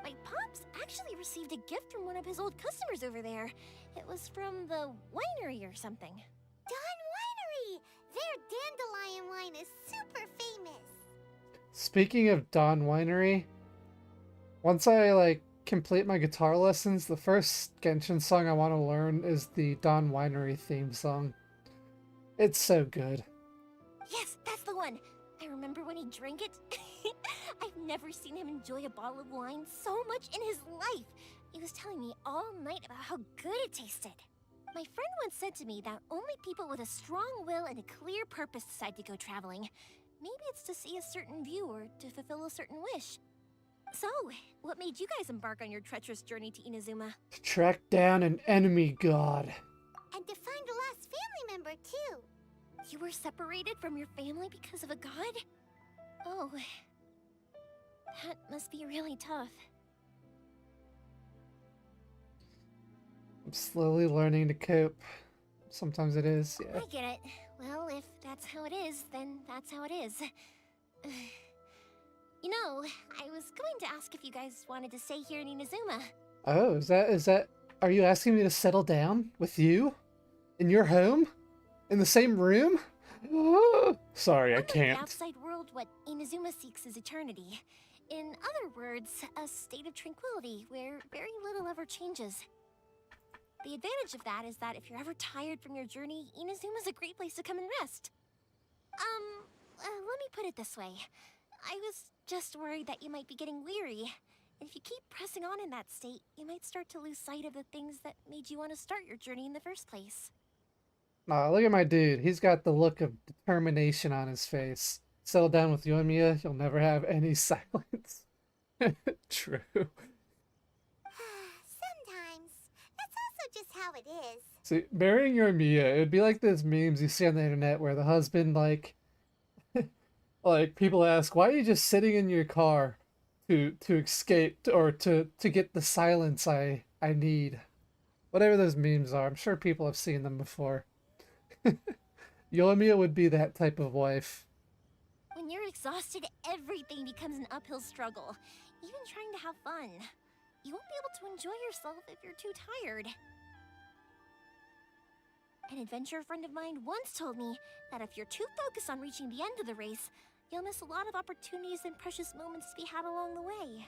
My pops actually received a gift from one of his old customers over there. It was from the winery or something. Dawn Winery! Their dandelion wine is super famous. Speaking of Dawn Winery, once I complete my guitar lessons, the first Genshin song I want to learn is the Dawn Winery theme song. It's so good. Yes, that's the one. I remember when he drank it. I've never seen him enjoy a bottle of wine so much in his life. He was telling me all night about how good it tasted. My friend once said to me that only people with a strong will and a clear purpose decide to go traveling. Maybe it's to see a certain view or to fulfill a certain wish. So, what made you guys embark on your treacherous journey to Inazuma? To track down an enemy god. And to find a lost family member, too. You were separated from your family because of a god? Oh, that must be really tough. I'm slowly learning to cope. Sometimes it is, yeah. I get it. Well, if that's how it is, then that's how it is. You know, I was going to ask if you guys wanted to stay here in Inazuma. Oh, is that, are you asking me to settle down with you? In your home? In the same room? Sorry, I Unlike can't. the outside world, what Inazuma seeks is eternity. In other words, a state of tranquility where very little ever changes. The advantage of that is that if you're ever tired from your journey, Inazuma's a great place to come and rest. Let me put it this way. I was just worried that you might be getting weary. And if you keep pressing on in that state, you might start to lose sight of the things that made you want to start your journey in the first place. Aw, look at my dude. He's got the look of determination on his face. Settle down with Yoimiya, you'll never have any silence. True. Sometimes. That's also just how it is. See, marrying Yoimiya, it would be like those memes you see on the internet where the husband, like people ask, why are you just sitting in your car to escape or to get the silence I need? Whatever those memes are, I'm sure people have seen them before. Yoimiya would be that type of wife. When you're exhausted, everything becomes an uphill struggle. Even trying to have fun. You won't be able to enjoy yourself if you're too tired. An adventurer friend of mine once told me that if you're too focused on reaching the end of the race, you'll miss a lot of opportunities and precious moments to be had along the way.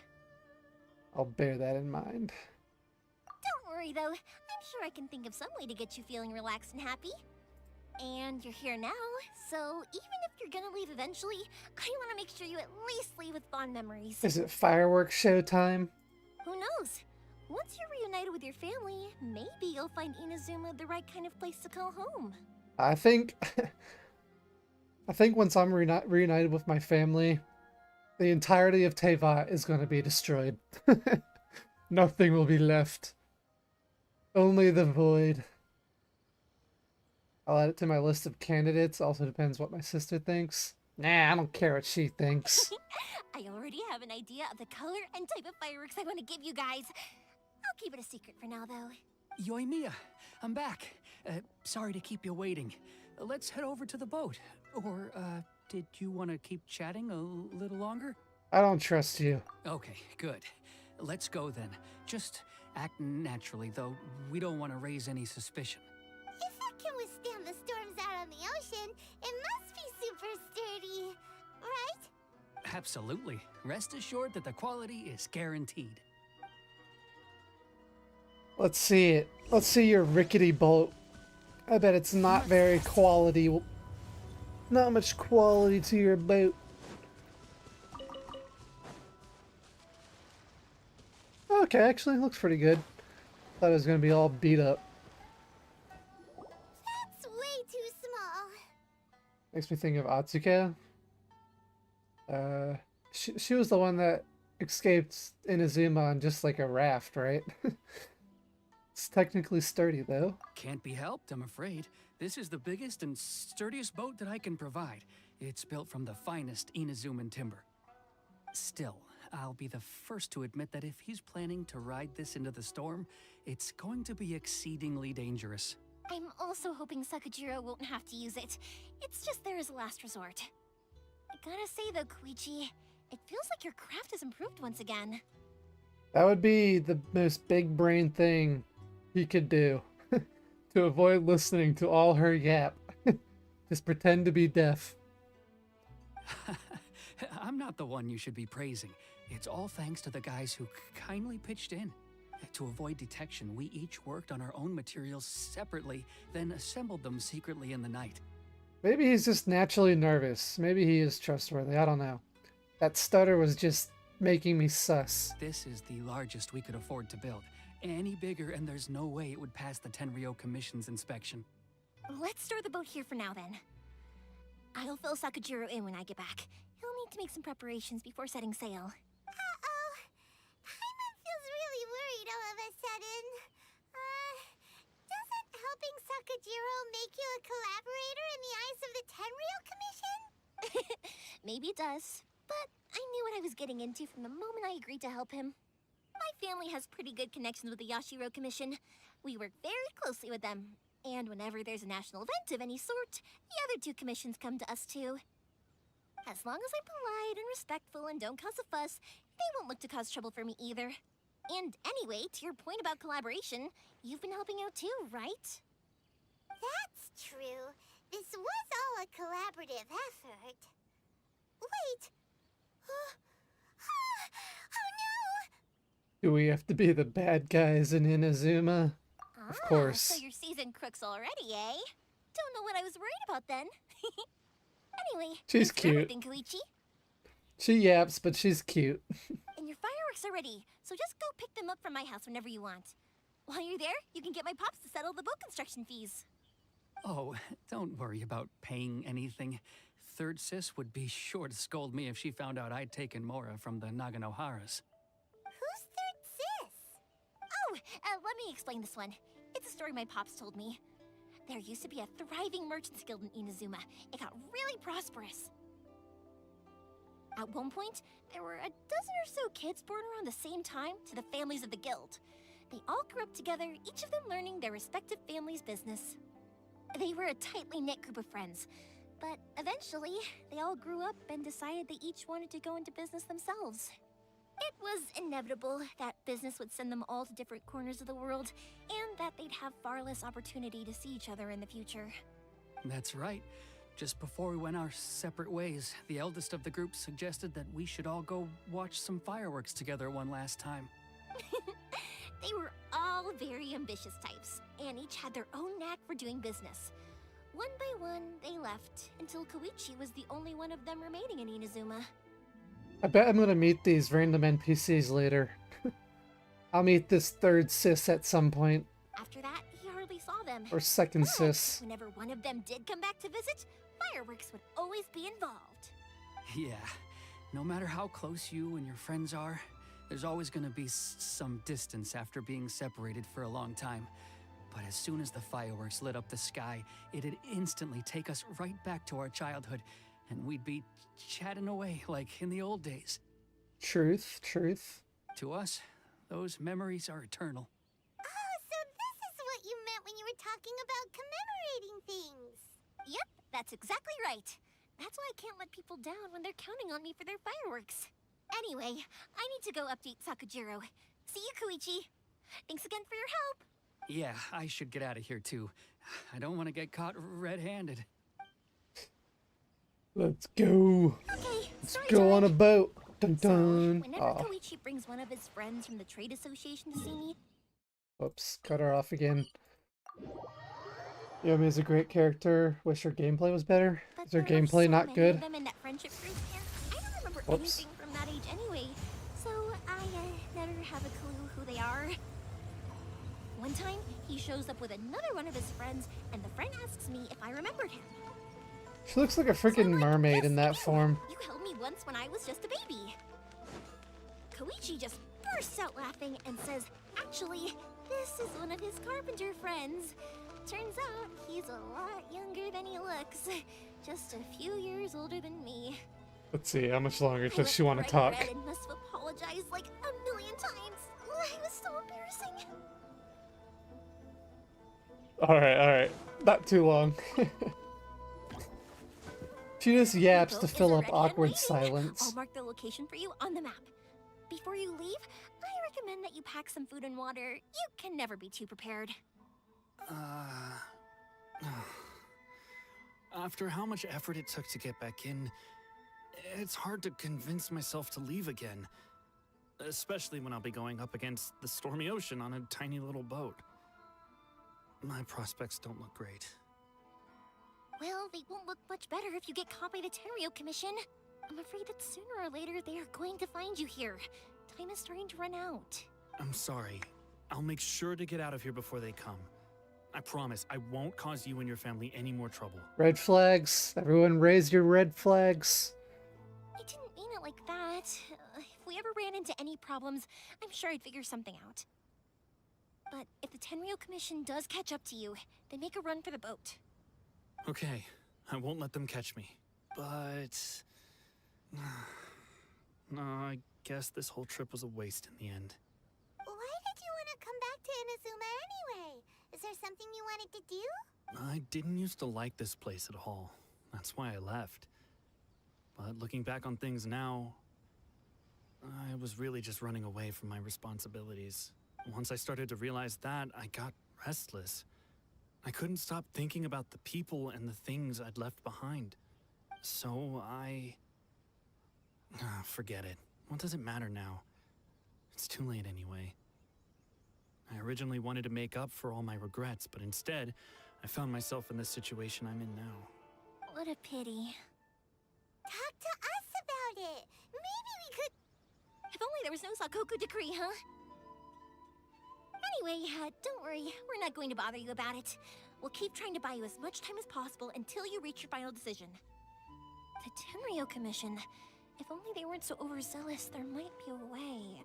I'll bear that in mind. Don't worry though, I'm sure I can think of some way to get you feeling relaxed and happy. And you're here now, so even if you're gonna leave eventually, I want to make sure you at least leave with fond memories. Is it fireworks show time? Who knows? Once you're reunited with your family, maybe you'll find Inazuma the right kind of place to call home. I think once I'm reunited with my family, the entirety of Teyvat is going to be destroyed. Nothing will be left. Only the void. I'll add it to my list of candidates. Also depends what my sister thinks. Nah, I don't care what she thinks. I already have an idea of the color and type of fireworks I want to give you guys. I'll keep it a secret for now, though. Yoimiya, I'm back. Sorry to keep you waiting. Let's head over to the boat. Or, did you want to keep chatting a little longer? I don't trust you. Okay, good. Let's go then. Just act naturally, though. We don't want to raise any suspicion. If it can withstand the storms out on the ocean, it must be super sturdy, right? Absolutely. Rest assured that the quality is guaranteed. Let's see it. Let's see your rickety boat. I bet it's not very quality. Not much quality to your boat. Okay, actually, it looks pretty good. Thought it was gonna be all beat up. That's way too small. Makes me think of Atsuka. She was the one that escaped Inazuma on just like a raft, right? It's technically sturdy though. Can't be helped, I'm afraid. This is the biggest and sturdiest boat that I can provide. It's built from the finest Inazuman timber. Still, I'll be the first to admit that if he's planning to ride this into the storm, it's going to be exceedingly dangerous. I'm also hoping Sakajiro won't have to use it. It's just there as a last resort. I gotta say though, Koichi, it feels like your craft has improved once again. That would be the most big brain thing he could do. To avoid listening to all her yap. Just pretend to be deaf. I'm not the one you should be praising. It's all thanks to the guys who kindly pitched in. To avoid detection, we each worked on our own materials separately, then assembled them secretly in the night. Maybe he's just naturally nervous. Maybe he is trustworthy. I don't know. That stutter was just making me sus. This is the largest we could afford to build. Any bigger and there's no way it would pass the Tenryou Commission's inspection. Let's store the boat here for now then. I'll fill Sakajiro in when I get back. He'll need to make some preparations before setting sail. Uh-oh. Paimon feels really worried all of a sudden. Doesn't helping Sakajiro make you a collaborator in the eyes of the Tenryou Commission? Maybe it does, but I knew what I was getting into from the moment I agreed to help him. My family has pretty good connections with the Yashiro Commission. We work very closely with them. And whenever there's a national event of any sort, the other two commissions come to us too. As long as I'm polite and respectful and don't cause a fuss, they won't look to cause trouble for me either. And anyway, to your point about collaboration, you've been helping out too, right? That's true. This was all a collaborative effort. Wait. Oh no! Do we have to be the bad guys in Inazuma? Of course. So you're seasoned crooks already, eh? Don't know what I was worried about then. Anyway, She's thanks for cute. everything, Koichi. She yaps, but she's cute. And your fireworks are ready, so just go pick them up from my house whenever you want. While you're there, you can get my pops to settle the boat construction fees. Oh, don't worry about paying anything. Third Sis would be sure to scold me if she found out I'd taken Mora from the Naganoharas. Who's Third Sis? Oh, let me explain this one. It's a story my pops told me. There used to be a thriving merchants guild in Inazuma. It got really prosperous. At one point, there were a dozen or so kids born around the same time to the families of the guild. They all grew up together, each of them learning their respective family's business. They were a tightly knit group of friends, but eventually, they all grew up and decided they each wanted to go into business themselves. It was inevitable that business would send them all to different corners of the world, and that they'd have far less opportunity to see each other in the future. That's right. Just before we went our separate ways, the eldest of the group suggested that we should all go watch some fireworks together one last time. They were all very ambitious types, and each had their own knack for doing business. One by one, they left, until Koichi was the only one of them remaining in Inazuma. I bet I'm gonna meet these random NPCs later. I'll meet this third sis at some point. After that, he hardly saw them. Or second But sis. whenever one of them did come back to visit, fireworks would always be involved. Yeah, no matter how close you and your friends are, there's always gonna be some distance after being separated for a long time. But as soon as the fireworks lit up the sky, it'd instantly take us right back to our childhood, and we'd be chatting away like in the old days. Truth, truth. To us, those memories are eternal. Oh, so this is what you meant when you were talking about commemorating things. Yep, that's exactly right. That's why I can't let people down when they're counting on me for their fireworks. Anyway, I need to go update Sakujiro. See you, Koichi. Thanks again for your help. Yeah, I should get out of here too. I don't want to get caught red-handed. Let's go. Okay, Let's story go on a time. boat. Dun So, dun. whenever Aw. Koichi brings one of his friends from the trade association to see me, Whoops, cut her off again. Yomi is a great character. Wish her gameplay was better. but Is her there were gameplay so not many good? of them in that friendship group, and I don't remember Whoops. anything from that age anyway, so I never have a clue who they are. One time, he shows up with another one of his friends, and the friend asks me if I remembered him. She looks like a So I'm freaking like, mermaid "Yes, in I that do. form. You held me once when I was just a baby." Koichi just bursts out laughing and says, "Actually, this is one of his carpenter friends. Turns out he's a lot younger than he looks. Just a few years older than me." Let's see, how much longer I does she went want to bright talk? red and must have apologized like a million times. It was so embarrassing. Alright. Not too long. She just yaps The to boat is fill up already in awkward waiting. silence. I'll mark the location for you on the map. Before you leave, I recommend that you pack some food and water. You can never be too prepared. After how much effort it took to get back in, it's hard to convince myself to leave again. Especially when I'll be going up against the stormy ocean on a tiny little boat. My prospects don't look great. Well, they won't look much better if you get caught by the Tenryo Commission. I'm afraid that sooner or later they are going to find you here. Time is starting to run out. I'm sorry. I'll make sure to get out of here before they come. I promise I won't cause you and your family any more trouble. Red flags. Everyone raise your red flags. I didn't mean it like that. If we ever ran into any problems, I'm sure I'd figure something out. But if the Tenryo Commission does catch up to you, they make a run for the boat. Okay, I won't let them catch me. But... no, I guess this whole trip was a waste in the end. Why did you want to come back to Inazuma anyway? Is there something you wanted to do? I didn't used to like this place at all. That's why I left. But looking back on things now, I was really just running away from my responsibilities. Once I started to realize that, I got restless. I couldn't stop thinking about the people and the things I'd left behind. So forget it. What does it matter now? It's too late anyway. I originally wanted to make up for all my regrets, but instead, I found myself in the situation I'm in now. What a pity. Talk to us about it. Maybe we could... If only there was no Sakoku decree, huh? Anyway, don't worry. We're not going to bother you about it. We'll keep trying to buy you as much time as possible until you reach your final decision. The Tenryo Commission. If only they weren't so overzealous, there might be a way.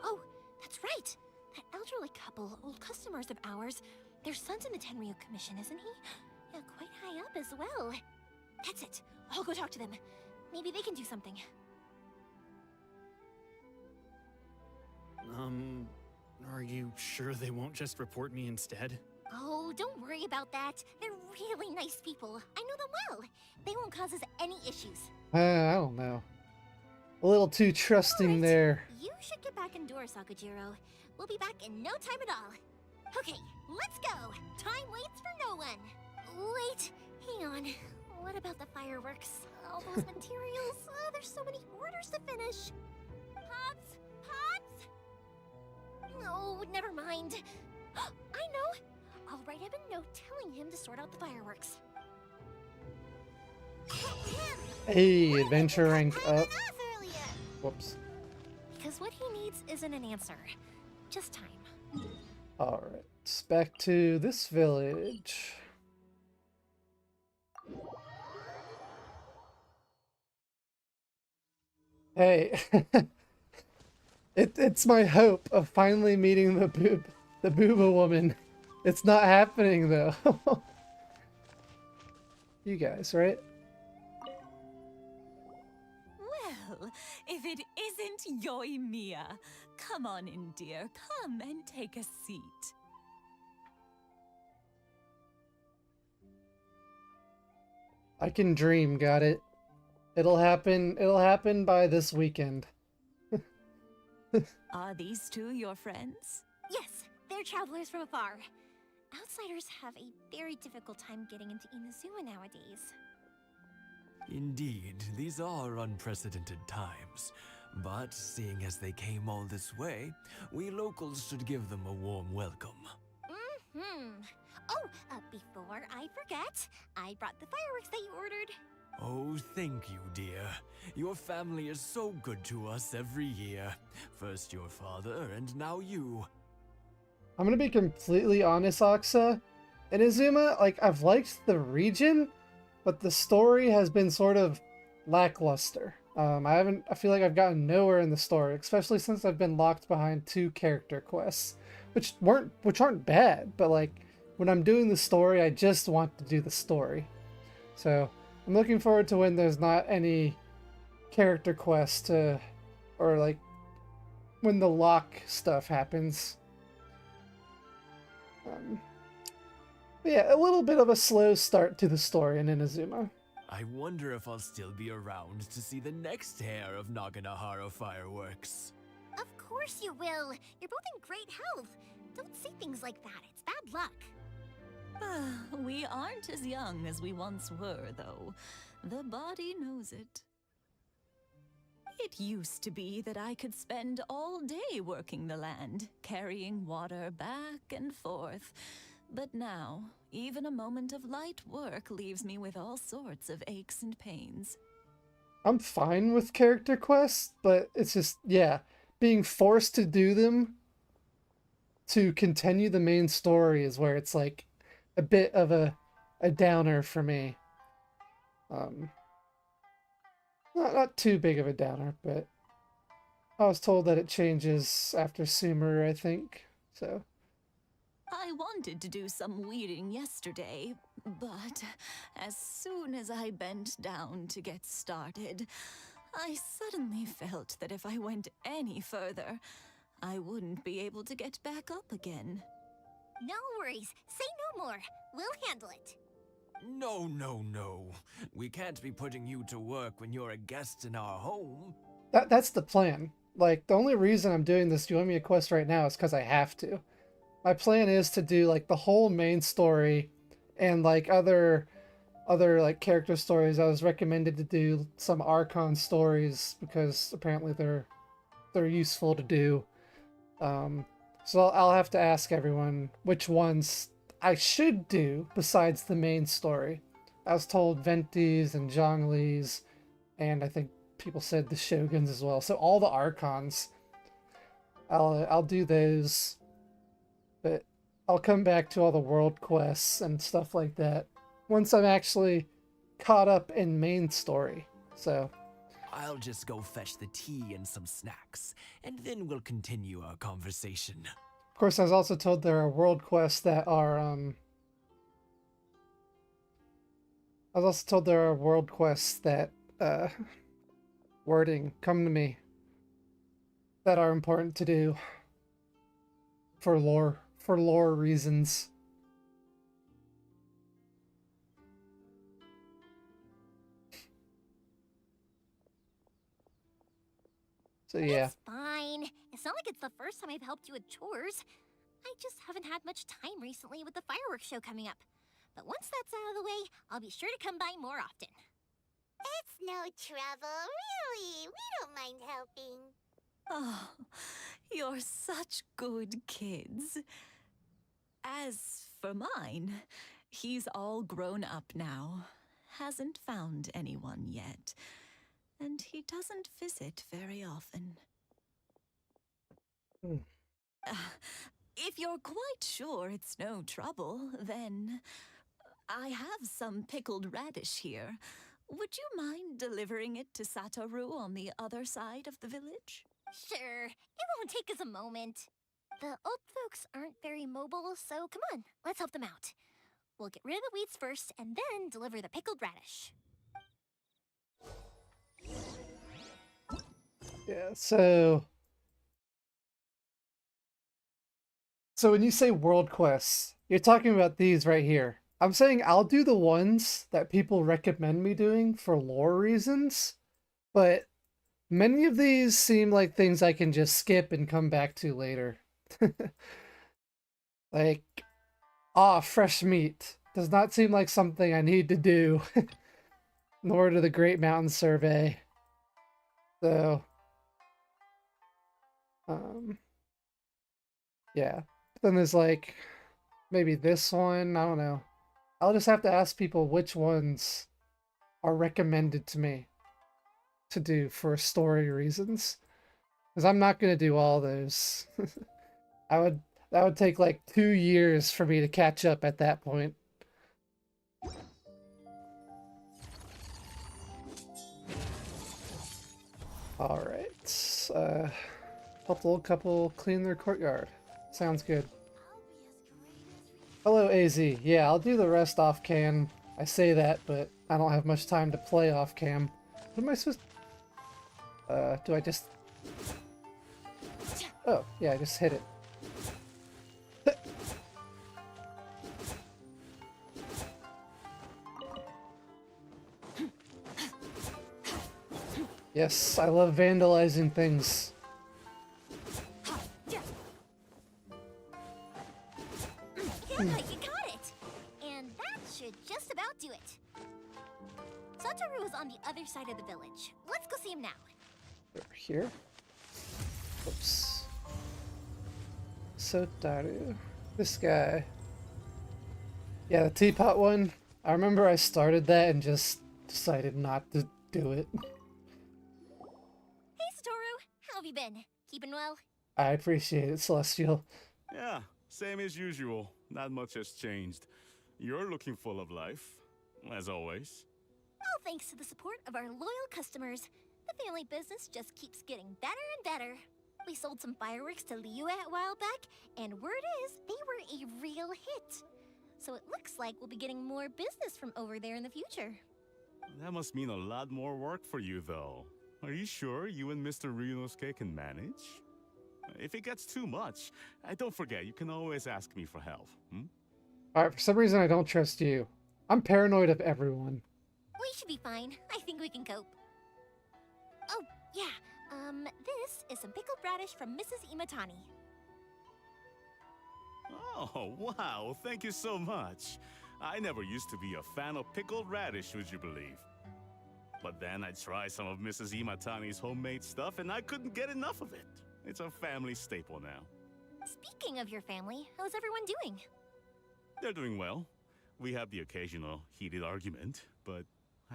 Oh, that's right! That elderly couple, old customers of ours, their son's in the Tenryo Commission, isn't he? Yeah, quite high up as well. That's it. I'll go talk to them. Maybe they can do something. Are you sure they won't just report me instead? Oh, don't worry about that. They're really nice people. I know them well. They won't cause us any issues. I don't know. A little too trusting Alright, there. You should get back indoors, Sakujiro. We'll be back in no time at all. Okay, let's go. Time waits for no one. Wait, hang on. What about the fireworks? All those materials? There's so many orders to finish. Pops? Pops? No, never mind. I know. I'll write him a note telling him to sort out the fireworks. Hey, adventure rank up. Earlier. Whoops. Because what he needs isn't an answer, just time. Alright, back to this village. Hey, it's my hope of finally meeting the booba woman. It's not happening though. You guys, right? if it isn't Yoimiya. Come on in, dear. Come and take a seat. I can dream, got it. It'll happen by this weekend. Are these two your friends? Yes, they're travelers from afar. Outsiders have a very difficult time getting into Inazuma nowadays. Indeed, these are unprecedented times. But seeing as they came all this way, we locals should give them a warm welcome. Oh, before I forget, I brought the fireworks that you ordered. Oh, thank you, dear. Your family is so good to us every year. First your father, and now you. I'm gonna be completely honest, Aksa. Inazuma, like, I've liked the region, but the story has been sort of lackluster. I feel like I've gotten nowhere in the story, especially since I've been locked behind 2 character quests, which aren't bad, but like, when I'm doing the story, I just want to do the story. So, I'm looking forward to when there's not any character quests or like, when the lock stuff happens. But yeah, a little bit of a slow start to the story in Inazuma. I wonder if I'll still be around to see the next heir of Naganohara fireworks. Of course you will. You're both in great health. Don't say things like that. It's bad luck. We aren't as young as we once were, though. The body knows it. It used to be that I could spend all day working the land, carrying water back and forth. But now, even a moment of light work leaves me with all sorts of aches and pains. I'm fine with character quests, but it's just, yeah, being forced to do them to continue the main story is where it's like a bit of a downer for me. Not too big of a downer, but I was told that it changes after Sumer, I think, so. I wanted to do some weeding yesterday, but as soon as I bent down to get started, I suddenly felt that if I went any further, I wouldn't be able to get back up again. No worries. Say no more. We'll handle it. No, no, no. We can't be putting you to work when you're a guest in our home. That's the plan. Like, the only reason I'm doing this Yoimiya quest right now is because I have to. My plan is to do, like, the whole main story and, like, other like, character stories. I was recommended to do some Archon stories because apparently they're useful to do. So I'll have to ask everyone which ones I should do besides the main story. I was told Venti's and Zhongli's, and I think people said the Shoguns as well. So all the Archons, I'll do those, but I'll come back to all the world quests and stuff like that once I'm actually caught up in main story. So I'll just go fetch the tea and some snacks, and then we'll continue our conversation. Of course, I was also told there are world quests that are, wording, come to me, that are important to do for lore reasons. So yeah. It's fine. It's not like it's the first time I've helped you with chores. I just haven't had much time recently with the fireworks show coming up. But once that's out of the way, I'll be sure to come by more often. It's no trouble, really. We don't mind helping. Oh, you're such good kids. As for mine, he's all grown up now. Hasn't found anyone yet. And he doesn't visit very often. If you're quite sure it's no trouble, then I have some pickled radish here. Would you mind delivering it to Satoru on the other side of the village? Sure, it won't take us a moment. The old folks aren't very mobile, so come on, let's help them out. We'll get rid of the weeds first and then deliver the pickled radish. Yeah, so when you say world quests, you're talking about these right here. I'm saying I'll do the ones that people recommend me doing for lore reasons, but many of these seem like things I can just skip and come back to later. Like, fresh meat does not seem like something I need to do, nor to the Great Mountain Survey. So, um, yeah. Then there's like maybe this one. I don't know. I'll just have to ask people which ones are recommended to me to do for story reasons, because I'm not gonna do all those. I would that would take like 2 years for me to catch up at that point. All right. Help the little couple clean their courtyard. Sounds good. Hello, AZ. Yeah, I'll do the rest off cam. I say that, but I don't have much time to play off cam. What am I supposed do I just... Oh, yeah, I just hit it. Yes, I love vandalizing things. Yeah, you got it! And that should just about do it. Satoru is on the other side of the village. Let's go see him now. Over here? Oops. Sotaru. This guy. Yeah, the teapot one. I remember I started that and just decided not to do it. Hey, Satoru! How have you been? Keeping well? I appreciate it, Celestial. Yeah, same as usual. Not much has changed. You're looking full of life, as always. All thanks to the support of our loyal customers, the family business just keeps getting better and better. We sold some fireworks to Liyue a while back, and word is they were a real hit. So it looks like we'll be getting more business from over there in the future. That must mean a lot more work for you, though. Are you sure you and Mr. Ryunosuke can manage? If it gets too much, don't forget, you can always ask me for help. Alright, for some reason I don't trust you. I'm paranoid of everyone. We should be fine. I think we can cope. Oh, yeah. This is some pickled radish from Mrs. Imatani. Oh, wow, thank you so much. I never used to be a fan of pickled radish, would you believe? But then I tried some of Mrs. Imatani's homemade stuff and I couldn't get enough of it. It's a family staple now. Speaking of your family, how's everyone doing? They're doing well. We have the occasional heated argument, but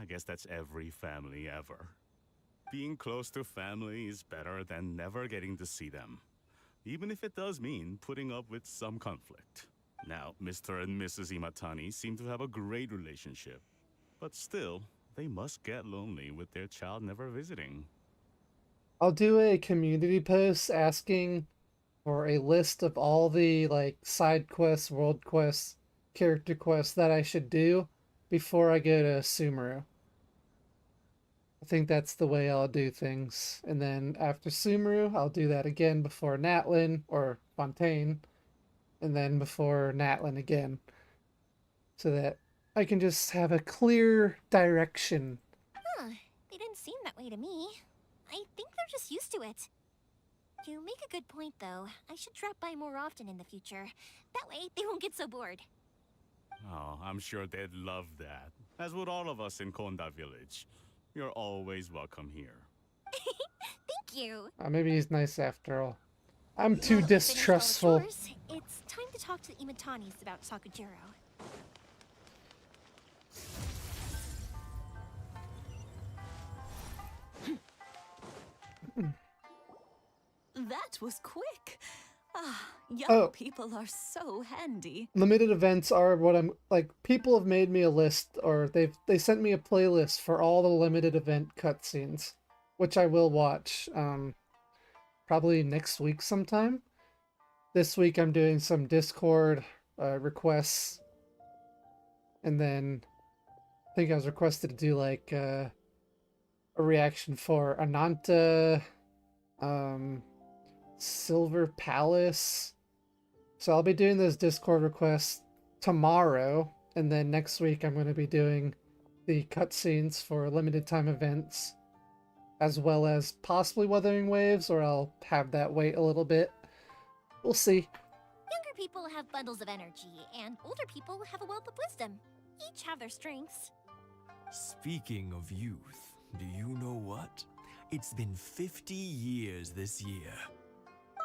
I guess that's every family ever. Being close to family is better than never getting to see them, even if it does mean putting up with some conflict. Now, Mr. and Mrs. Imatani seem to have a great relationship, but still, they must get lonely with their child never visiting. I'll do a community post asking for a list of all the like side quests, world quests, character quests that I should do before I go to Sumeru. I think that's the way I'll do things. And then after Sumeru, I'll do that again before Natlin or Fontaine, and then before Natlin again. So that I can just have a clear direction. Huh, they didn't seem that way to me. I think they're just used to it. You make a good point, though. I should drop by more often in the future. That way, they won't get so bored. Oh, I'm sure they'd love that, as would all of us in Konda Village. You're always welcome here. Thank you. Maybe he's nice after all. I'm too Now that we've finished all the distrustful. chores, it's time to talk to the Imatanis about Sakujiro. That was quick. Ah, young Oh. people are so handy. Limited events are what I'm like. People have made me a list, or they sent me a playlist for all the limited event cutscenes, which I will watch. Probably next week sometime. This week I'm doing some Discord requests, and then I think I was requested to do like a reaction for Ananta um, Silver Palace. So I'll be doing those Discord requests tomorrow, and then next week I'm going to be doing the cutscenes for limited time events, as well as possibly Wuthering Waves, or I'll have that wait a little bit. We'll see. Younger people have bundles of energy, and older people have a wealth of wisdom. Each have their strengths. Speaking of youth, do you know what? It's been 50 years this year.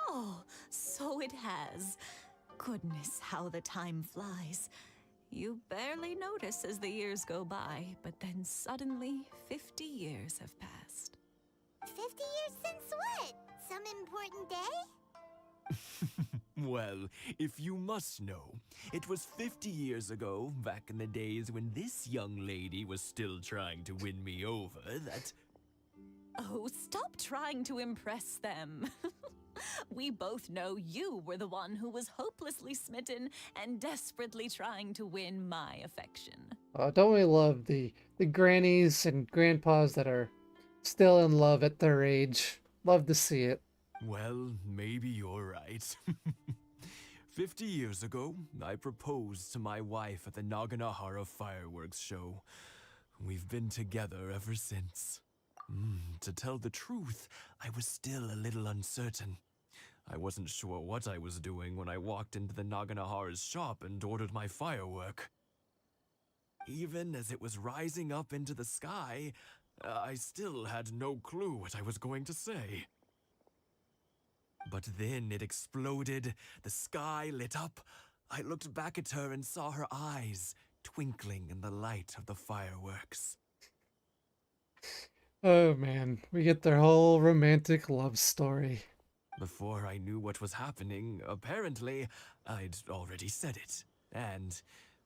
Oh, so it has. Goodness, how the time flies. You barely notice as the years go by, but then suddenly 50 years have passed. 50 years since what? Some important day? Well, if you must know, it was 50 years ago, back in the days when this young lady was still trying to win me over, that... Oh, stop trying to impress them. We both know you were the one who was hopelessly smitten and desperately trying to win my affection. Don't we love the grannies and grandpas that are still in love at their age? Love to see it. Well, maybe you're right. 50 years ago, I proposed to my wife at the Naganahara fireworks show. We've been together ever since. To tell the truth, I was still a little uncertain. I wasn't sure what I was doing when I walked into the Naganahara's shop and ordered my firework. Even as it was rising up into the sky, I still had no clue what I was going to say. But then it exploded, the sky lit up. I looked back at her and saw her eyes twinkling in the light of the fireworks. Oh man, we get their whole romantic love story. Before I knew what was happening, apparently, I'd already said it. And,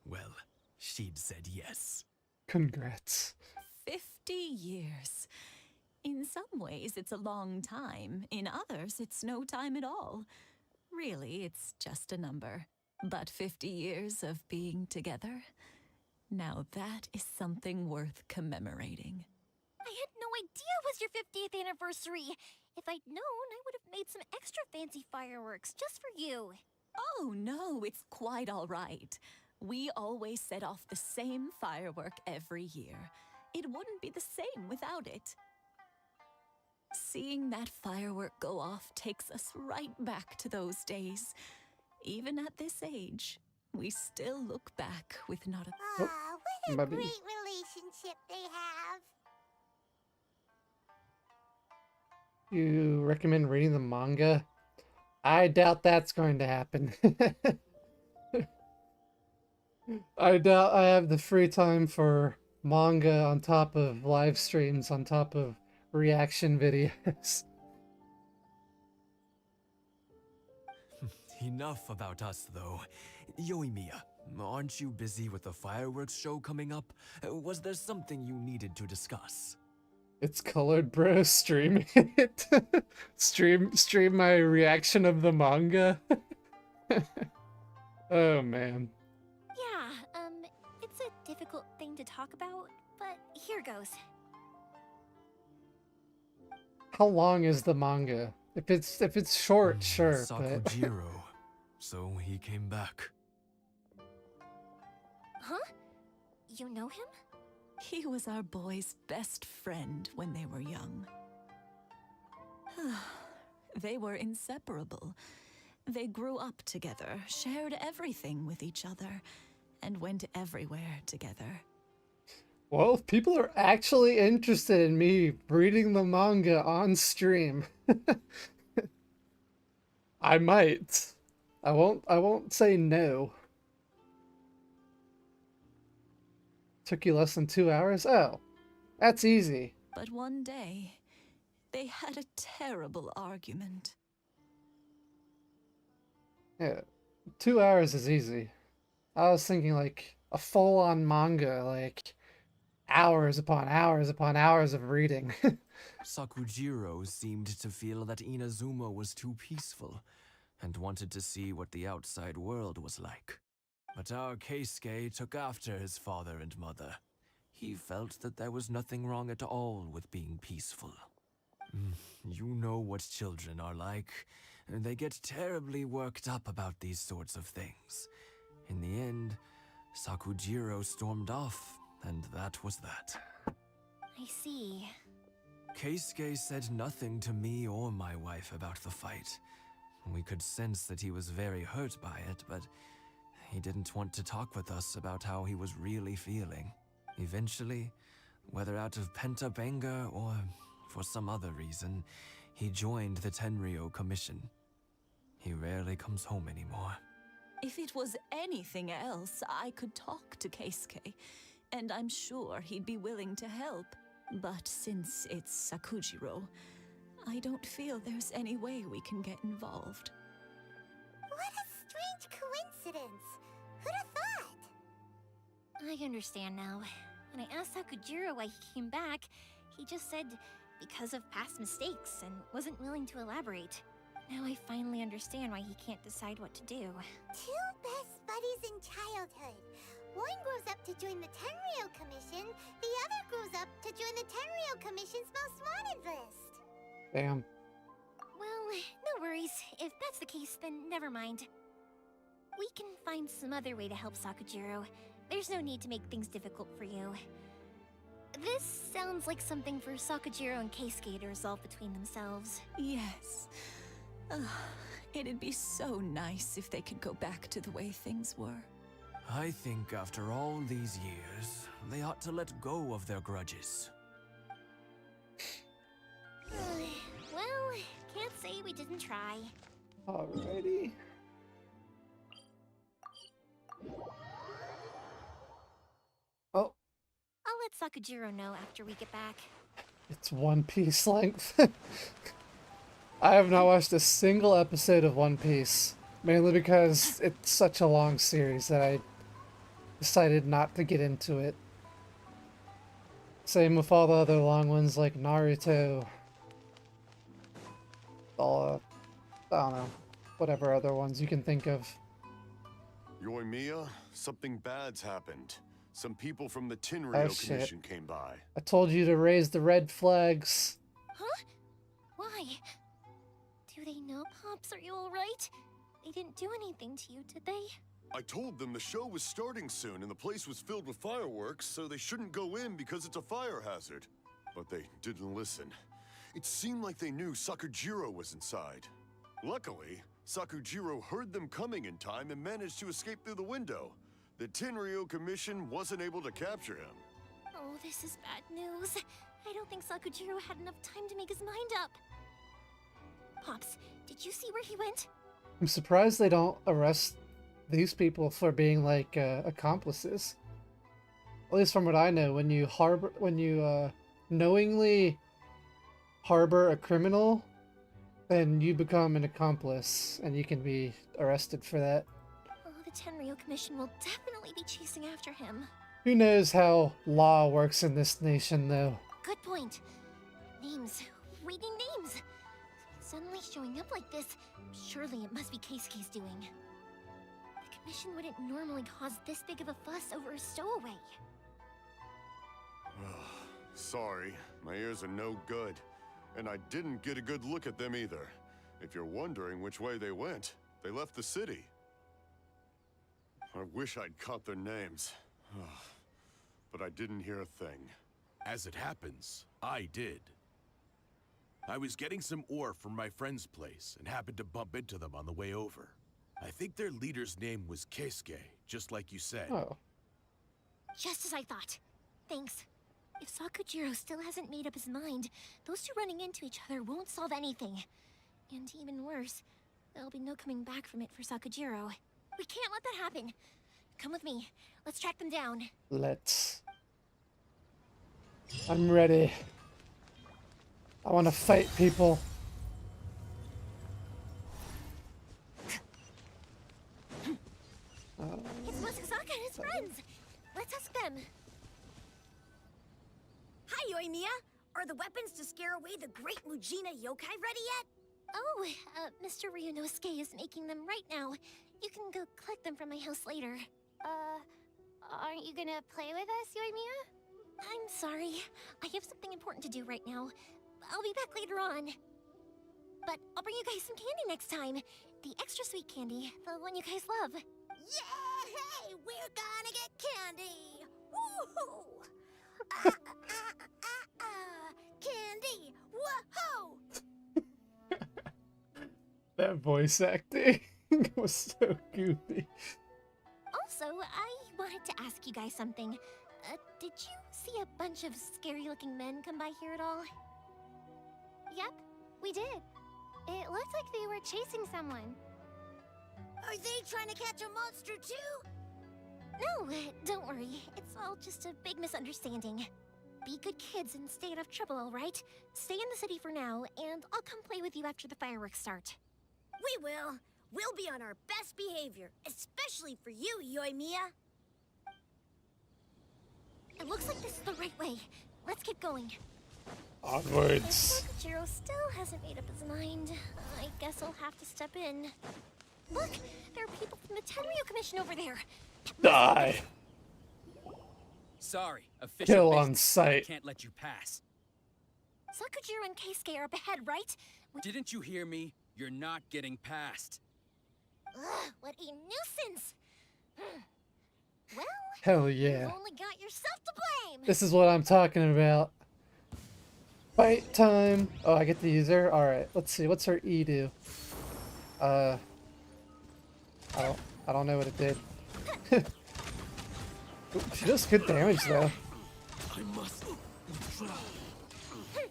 well, she'd said yes. Congrats. 50 years. In some ways, it's a long time. In others, it's no time at all. Really, it's just a number. But 50 years of being together? Now that is something worth commemorating. I had no idea it was your 50th anniversary. If I'd known, I would have made some extra fancy fireworks just for you. Oh, no, it's quite all right. We always set off the same firework every year. It wouldn't be the same without it. Seeing that firework go off takes us right back to those days. Even at this age, we still look back with not a... Aw, what a Bobby. great relationship they have. You recommend reading the manga? I doubt that's going to happen. I doubt I have the free time for manga on top of live streams, on top of reaction videos. Enough about us, though. Yoimiya, aren't you busy with the fireworks show coming up? Was there something you needed to discuss? It's Colored Bro streaming it. stream my reaction of the manga. Oh man. Yeah, it's a difficult thing to talk about, but here goes. How long is the manga? If it's short, sure, but Sakujiro. So he came back. Huh? You know him? He was our boy's best friend when they were young. They were inseparable. They grew up together, shared everything with each other, and went everywhere together. well, if people are actually interested in me reading the manga on stream, I might. I won't say no. Took you less than 2 hours? Oh, that's easy. But one day, they had a terrible argument. Yeah, 2 hours is easy. I was thinking like a full-on manga, like hours upon hours upon hours of reading. Sakujiro seemed to feel that Inazuma was too peaceful, and wanted to see what the outside world was like. But our Keisuke took after his father and mother. He felt that there was nothing wrong at all with being peaceful. You know what children are like. They get terribly worked up about these sorts of things. In the end, Sakujiro stormed off, and that was that. I see. Keisuke said nothing to me or my wife about the fight. We could sense that he was very hurt by it, but he didn't want to talk with us about how he was really feeling. Eventually, whether out of pent-up anger or for some other reason, he joined the Tenryou Commission. He rarely comes home anymore. If it was anything else, I could talk to Keisuke, and I'm sure he'd be willing to help. But since it's Sakujiro, I don't feel there's any way we can get involved. What a strange coincidence. Who'd have thought? I understand now. When I asked Sakujiro why he came back, he just said because of past mistakes and wasn't willing to elaborate. Now I finally understand why he can't decide what to do. Two best buddies in childhood. One grows up to join the Tenryou Commission, the other grows up to join the Tenryou Commission's most wanted list. Damn. Well, no worries. If that's the case, then never mind. We can find some other way to help Sakujiro. There's no need to make things difficult for you. This sounds like something for Sakujiro and Keisuke to resolve between themselves. Yes. It'd be so nice if they could go back to the way things were. I think after all these years, they ought to let go of their grudges. Well, can't say we didn't try. Alrighty. Oh, I'll let Sakujiro know after we get back. it's One Piece length. I have not watched a single episode of One Piece, mainly because it's such a long series that I decided not to get into it. Same with all the other long ones like Naruto. All, I don't know, whatever other ones you can think of. Yoimiya, something bad's happened. Some people from the Tenryou Commission came by. I told you to raise the red flags. Huh? Why? Do they know, Pops? Are you alright? They didn't do anything to you, did they? I told them the show was starting soon and the place was filled with fireworks, so they shouldn't go in because it's a fire hazard. But they didn't listen. It seemed like they knew Sakujiro was inside. Luckily, Sakujiro heard them coming in time and managed to escape through the window. The Tenryou Commission wasn't able to capture him. Oh, this is bad news. I don't think Sakujiro had enough time to make his mind up. Pops, did you see where he went? I'm surprised they don't arrest these people for being like accomplices. At least from what I know, when you knowingly harbor a criminal, then you become an accomplice and you can be arrested for that. Oh, the Tenryou Commission will definitely be chasing after him. Who knows how law works in this nation, though? Good point. Names. Reading names. Suddenly showing up like this, surely it must be Keisuke's doing. The Commission wouldn't normally cause this big of a fuss over a stowaway. Sorry, my ears are no good. And I didn't get a good look at them either. If you're wondering which way they went, they left the city. I wish I'd caught their names. But I didn't hear a thing. As it happens, I did. I was getting some ore from my friend's place and happened to bump into them on the way over. I think their leader's name was Keisuke, just like you said. Oh. Just as I thought. Thanks. If Sakujiro still hasn't made up his mind, those two running into each other won't solve anything. And even worse, there'll be no coming back from it for Sakujiro. We can't let that happen. Come with me. Let's track them down. Let's. I'm ready. I want to fight people. It's Masazaka and his friends. Let's ask them. Hi, Yoimiya. Are the weapons to scare away the great Mujina yokai ready yet? Oh, Mr. Ryunosuke is making them right now. You can go collect them from my house later. Aren't you gonna play with us, Yoimiya? I'm sorry. I have something important to do right now. I'll be back later on. But I'll bring you guys some candy next time. The extra sweet candy, the one you guys love. Yay! We're gonna get candy! Woohoo! Candy! Woohoo! That voice acting was so goofy. Also, I wanted to ask you guys something. Did you see a bunch of scary-looking men come by here at all? Yep, we did. It looked like they were chasing someone. Are they trying to catch a monster too? No, don't worry. It's all just a big misunderstanding. Be good kids and stay out of trouble, all right? Stay in the city for now, and I'll come play with you after the fireworks start. We will. We'll be on our best behavior, especially for you, Yoimiya. It looks like this is the right way. Let's get going. Onwards. If Sakujiro still hasn't made up his mind, I guess I'll have to step in. Look, there are people from the Tenryu Commission over there. Die. Sorry, official Kill on business. sight. Can't let you pass. Sakujiro and Keisuke are up ahead, right? Didn't you hear me? You're not getting past. Ugh, what a nuisance! Well, Hell yeah. you've only got yourself to blame. This is what I'm talking about. Fight time. Oh, I get to use her? Alright, let's see. What's her E do? I don't know what it did. Ooh, she does good damage though. I must withdraw.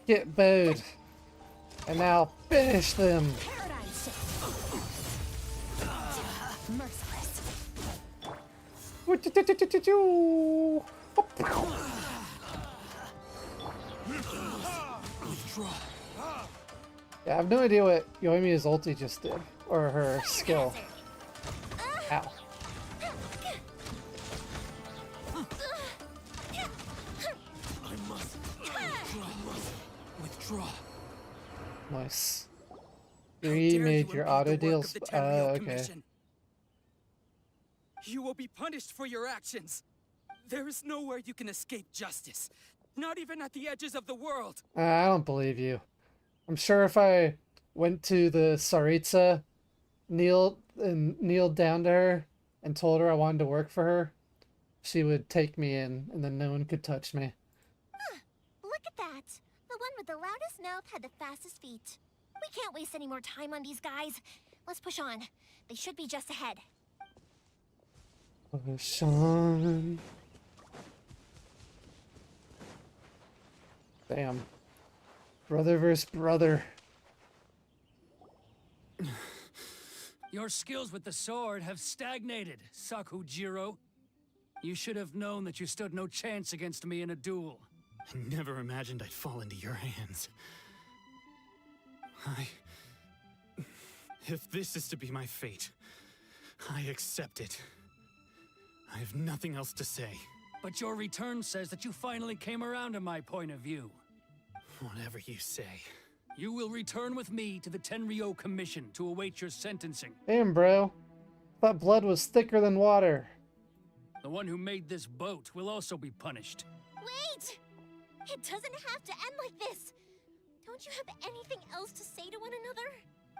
Get bowed. And now finish them. Merciless. Yeah, I have no idea what Yoimiya's ulti just did. Or her skill. Ow. I must withdraw. Nice. How You dare made you your impede auto the work deals. of the Tenryu Okay. Commission. You will be punished for your actions. There is nowhere you can escape justice. Not even at the edges of the world. I don't believe you. I'm sure if I went to the Tsaritsa, kneeled down to her, and told her I wanted to work for her, she would take me in, and then no one could touch me. Look at that. The one with the loudest mouth had the fastest feet. We can't waste any more time on these guys. Let's push on. They should be just ahead. Sean. Damn. Brother versus brother. Your skills with the sword have stagnated, Sakujiro. You should have known that you stood no chance against me in a duel. I never imagined I'd fall into your hands. If this is to be my fate, I accept it. I have nothing else to say. But your return says that you finally came around to my point of view. Whatever you say. You will return with me to the Tenryu Commission to await your sentencing. Damn, bro. Thought blood was thicker than water. The one who made this boat will also be punished. Wait! It doesn't have to end like this. Don't you have anything else to say to one another?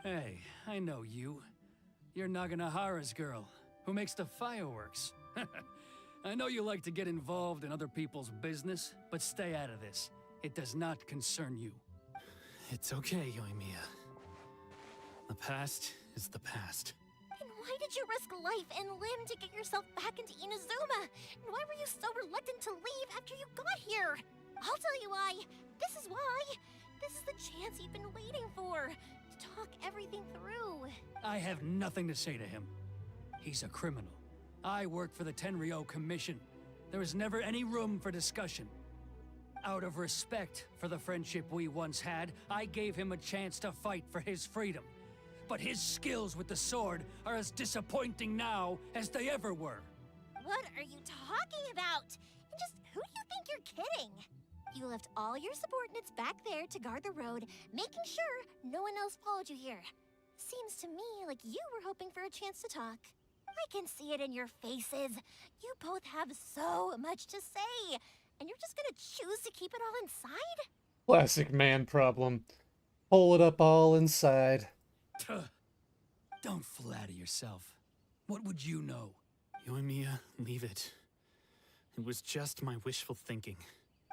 Hey, I know you. You're Naganahara's girl, who makes the fireworks. I know you like to get involved in other people's business, but stay out of this. It does not concern you. It's okay, Yoimiya. The past is the past. And why did you risk life and limb to get yourself back into Inazuma? And why were you so reluctant to leave after you got here? I'll tell you why. This is why. This is the chance you've been waiting for. To talk everything through. I have nothing to say to him. He's a criminal. I work for the Tenryu Commission. There is never any room for discussion. Out of respect for the friendship we once had, I gave him a chance to fight for his freedom. But his skills with the sword are as disappointing now as they ever were. What are you talking about? And just who do you think you're kidding? You left all your subordinates back there to guard the road, making sure no one else followed you here. Seems to me like you were hoping for a chance to talk. I can see it in your faces. You both have so much to say. And you're just gonna choose to keep it all inside? Classic man problem. Pull it up all inside. Tuh. Don't flatter yourself. What would you know? Yoimiya, leave it. It was just my wishful thinking.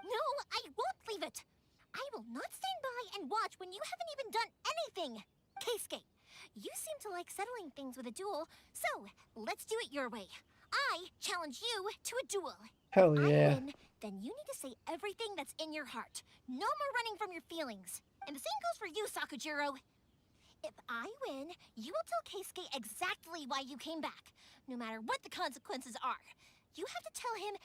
No, I won't leave it. I will not stand by and watch when you haven't even done anything. Keisuke, you seem to like settling things with a duel, so let's do it your way. I challenge you to a duel. Hell If yeah. I win, then you need to say everything that's in your heart. No more running from your feelings. And the same goes for you, Sakujiro. If I win, you will tell Keisuke exactly why you came back, no matter what the consequences are. You have to tell him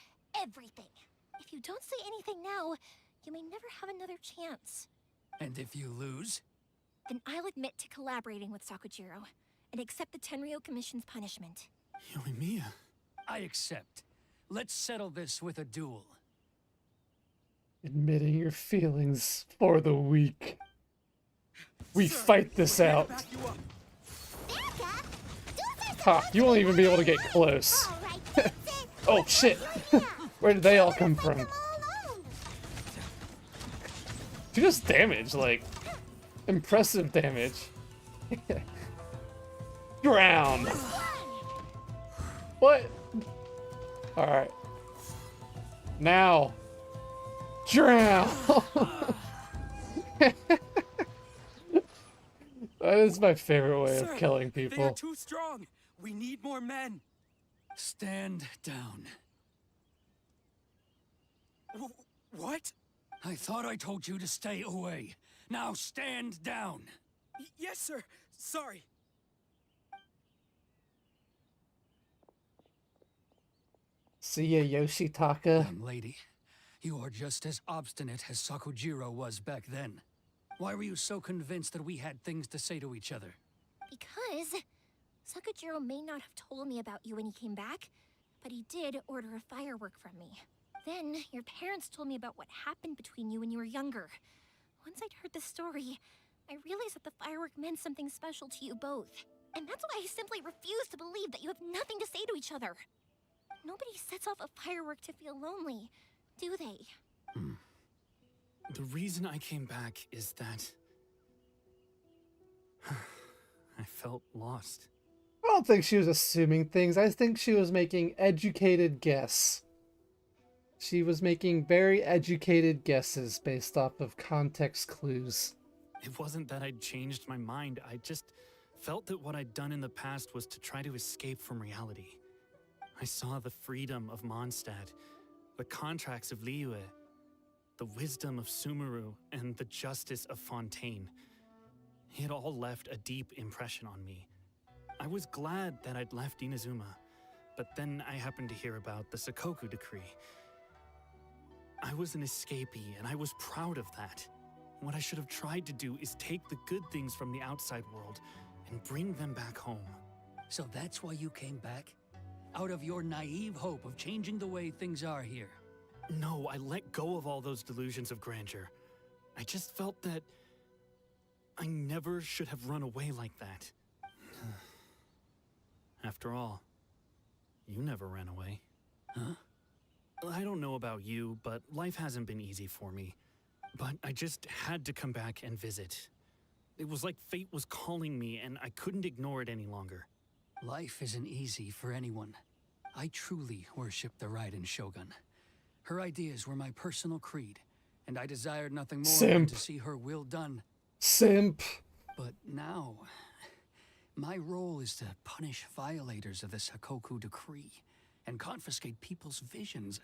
everything. If you don't say anything now, you may never have another chance. And if you lose? Then I'll admit to collaborating with Sakujiro and accept the Tenryou Commission's punishment. Yoimiya. I accept. Let's settle this with a duel. Admitting your feelings for the weak. We fight this out. Ha, you won't even be able to get close. Oh shit! Where did they all come from? She does damage, like, impressive damage. Drown! What? Alright. Now. Drown! That is my favorite way of killing They are people. too strong. We need more men. Stand down. What? I thought I told you to stay away. Now stand down. Yes, sir. Sorry. See ya, Yoshitaka. Young lady, you are just as obstinate as Sakujiro was back then. Why were you so convinced that we had things to say to each other? Because Sakujiro may not have told me about you when he came back, but he did order a firework from me. Then your parents told me about what happened between you when you were younger. Once I'd heard the story, I realized that the firework meant something special to you both. And that's why I simply refuse to believe that you have nothing to say to each other. Nobody sets off a firework to feel lonely, do they? The reason I came back is that I felt lost. I don't think she was assuming things. I think she was making educated guess. She was making very educated guesses based off of context clues. It wasn't that I'd changed my mind. I just felt that what I'd done in the past was to try to escape from reality. I saw the freedom of Mondstadt, the contracts of Liyue, the wisdom of Sumeru, and the justice of Fontaine. It all left a deep impression on me. I was glad that I'd left Inazuma, but then I happened to hear about the Sakoku decree. I was an escapee, and I was proud of that. What I should have tried to do is take the good things from the outside world and bring them back home. So that's why you came back? Out of your naive hope of changing the way things are here? No, I let go of all those delusions of grandeur. I just felt that I never should have run away like that. After all, you never ran away. Huh? I don't know about you, but life hasn't been easy for me. But I just had to come back and visit. It was like fate was calling me, and I couldn't ignore it any longer. Life isn't easy for anyone. I truly worship the Raiden Shogun. Her ideas were my personal creed, and I desired nothing more than to see her will done. Simp. But now, my role is to punish violators of the Sakoku decree and confiscate people's visions.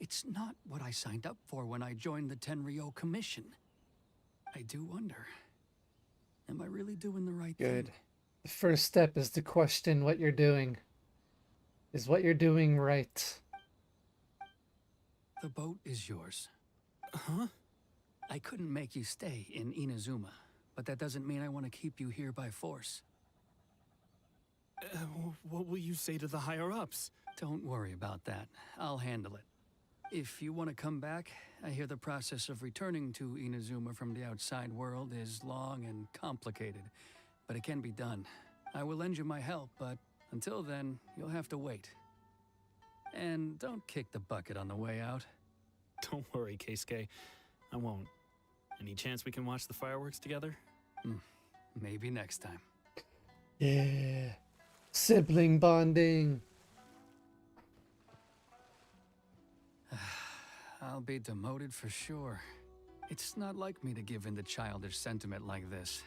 It's not what I signed up for when I joined the Tenryou Commission. I do wonder, am I really doing the right Good. thing? The first step is to question what you're doing. Is what you're doing right? The boat is yours. Huh? I couldn't make you stay in Inazuma, but that doesn't mean I want to keep you here by force. What will you say to the higher-ups? Don't worry about that. I'll handle it. If you want to come back, I hear the process of returning to Inazuma from the outside world is long and complicated, but it can be done. I will lend you my help, but until then, you'll have to wait. And don't kick the bucket on the way out. Don't worry, Keisuke. I won't. Any chance we can watch the fireworks together? Maybe next time. Yeah. Sibling bonding. I'll be demoted for sure. It's not like me to give in to childish sentiment like this.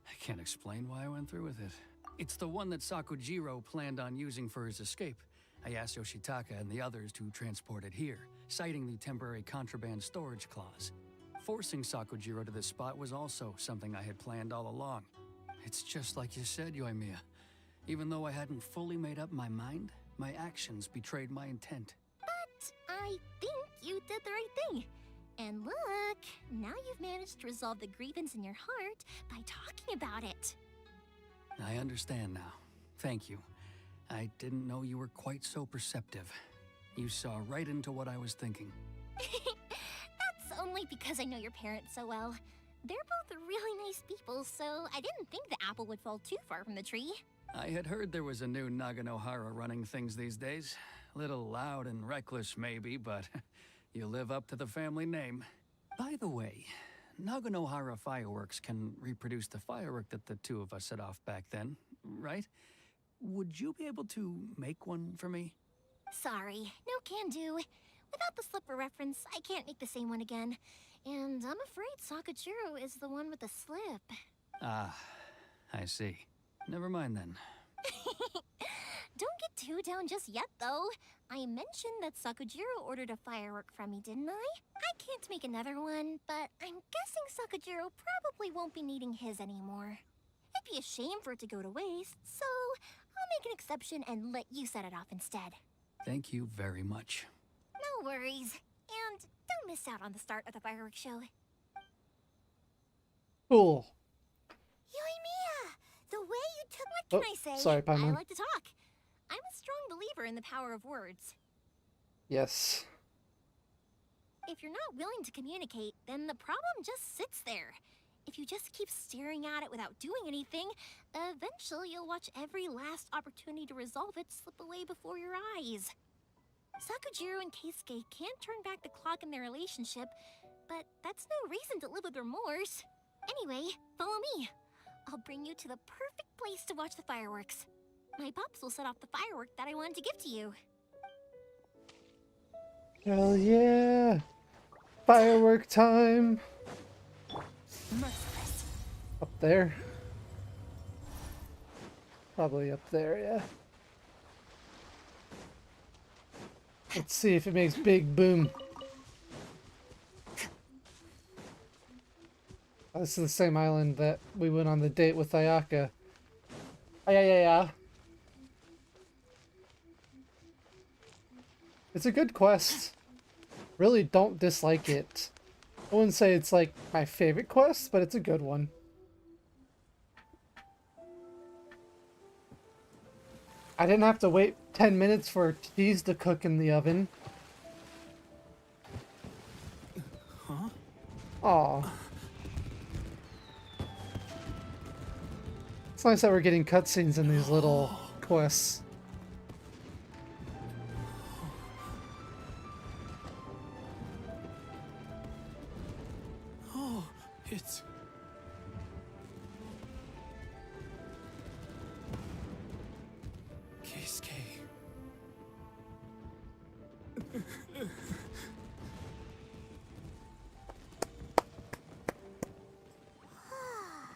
I can't explain why I went through with it. It's the one that Sakujiro planned on using for his escape. I asked Yoshitaka and the others to transport it here, citing the temporary contraband storage clause. Forcing Sakujiro to this spot was also something I had planned all along. It's just like you said, Yoimiya. Even though I hadn't fully made up my mind, my actions betrayed my intent. But I think you did the right thing. And look, now you've managed to resolve the grievance in your heart by talking about it. I understand now. Thank you. I didn't know you were quite so perceptive. You saw right into what I was thinking. That's only because I know your parents so well. They're both really nice people, so I didn't think the apple would fall too far from the tree. I had heard there was a new Naganohara running things these days. Little loud and reckless maybe, but you live up to the family name. By the way, Naganohara Fireworks can reproduce the firework that the two of us set off back then, right? Would you be able to make one for me? Sorry, no can do. Without the slipper reference, I can't make the same one again. And I'm afraid Sakujiro is the one with the slip. Ah, I see. Never mind then. Don't get too down just yet, though. I mentioned that Sakujiro ordered a firework from me, didn't I? I can't make another one, but I'm guessing Sakujiro probably won't be needing his anymore. It'd be a shame for it to go to waste, so I'll make an exception and let you set it off instead. Thank you very much. No worries. And don't miss out on the start of the fireworks show. Cool. Yoimiya, the way you took... What can I say? Sorry, Paimon. I like to talk. I'm a strong believer in the power of words. Yes. If you're not willing to communicate, then the problem just sits there. If you just keep staring at it without doing anything, eventually you'll watch every last opportunity to resolve it slip away before your eyes. Sakujiro and Keisuke can't turn back the clock in their relationship, but that's no reason to live with remorse. Anyway, follow me. I'll bring you to the perfect place to watch the fireworks. My pops will set off the firework that I wanted to give to you. Hell yeah! Firework time! Merciless. Up there? Probably up there, yeah. Let's see if it makes big boom. Oh, this is the same island that we went on the date with Ayaka. Ah, yeah. It's a good quest. Really don't dislike it. I wouldn't say it's like my favorite quest, but it's a good one. I didn't have to wait 10 minutes for cheese to cook in the oven. Huh? Aw. It's nice that we're getting cutscenes in these little quests. Oh, it's... Keisuke.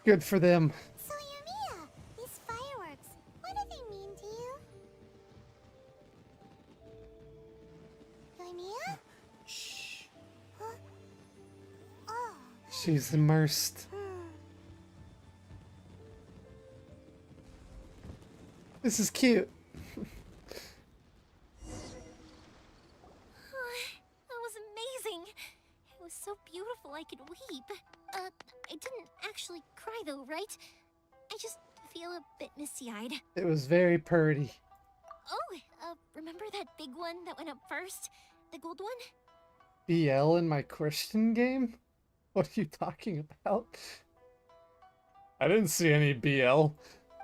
Good for them. So, Yoimiya, these fireworks, what do they mean to you? Yoimiya? Shh. Huh? Oh. She's immersed. This is cute. That was amazing. It was so beautiful I could weep. I didn't actually cry though, right? I just feel a bit misty-eyed. It was very purty. Oh, remember that big one that went up first? The gold one? BL in my Christian game? What are you talking about? I didn't see any BL.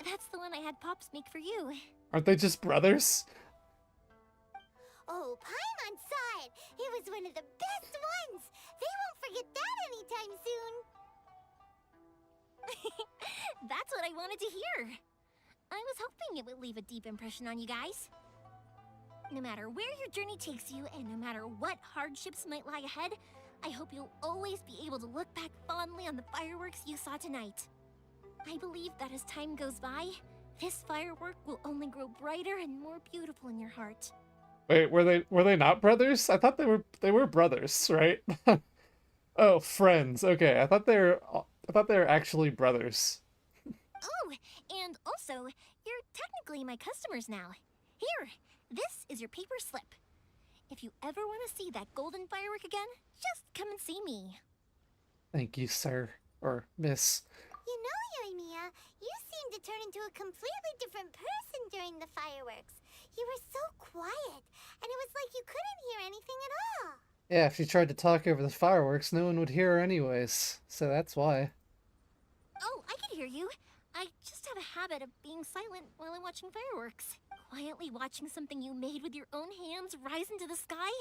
That's the one I had Pops make for you. Aren't they just brothers? Oh, Paimon saw it. It was one of the best ones. They won't forget that anytime soon. That's what I wanted to hear. I was hoping it would leave a deep impression on you guys. No matter where your journey takes you, and no matter what hardships might lie ahead, I hope you'll always be able to look back fondly on the fireworks you saw tonight. I believe that as time goes by, this firework will only grow brighter and more beautiful in your heart. Wait, were they not brothers? I thought they were brothers, right? Oh, friends. Okay, I thought they were actually brothers. Oh, and also, you're technically my customers now. Here, this is your paper slip. If you ever want to see that golden firework again, just come and see me. Thank you, sir. Or miss. You know, Yoimiya, you seemed to turn into a completely different person during the fireworks. You were so quiet, and it was like you couldn't hear anything at all. Yeah, if you tried to talk over the fireworks, no one would hear her anyways. So that's why. Oh, I can hear you. I just have a habit of being silent while I'm watching fireworks. Quietly watching something you made with your own hands rise into the sky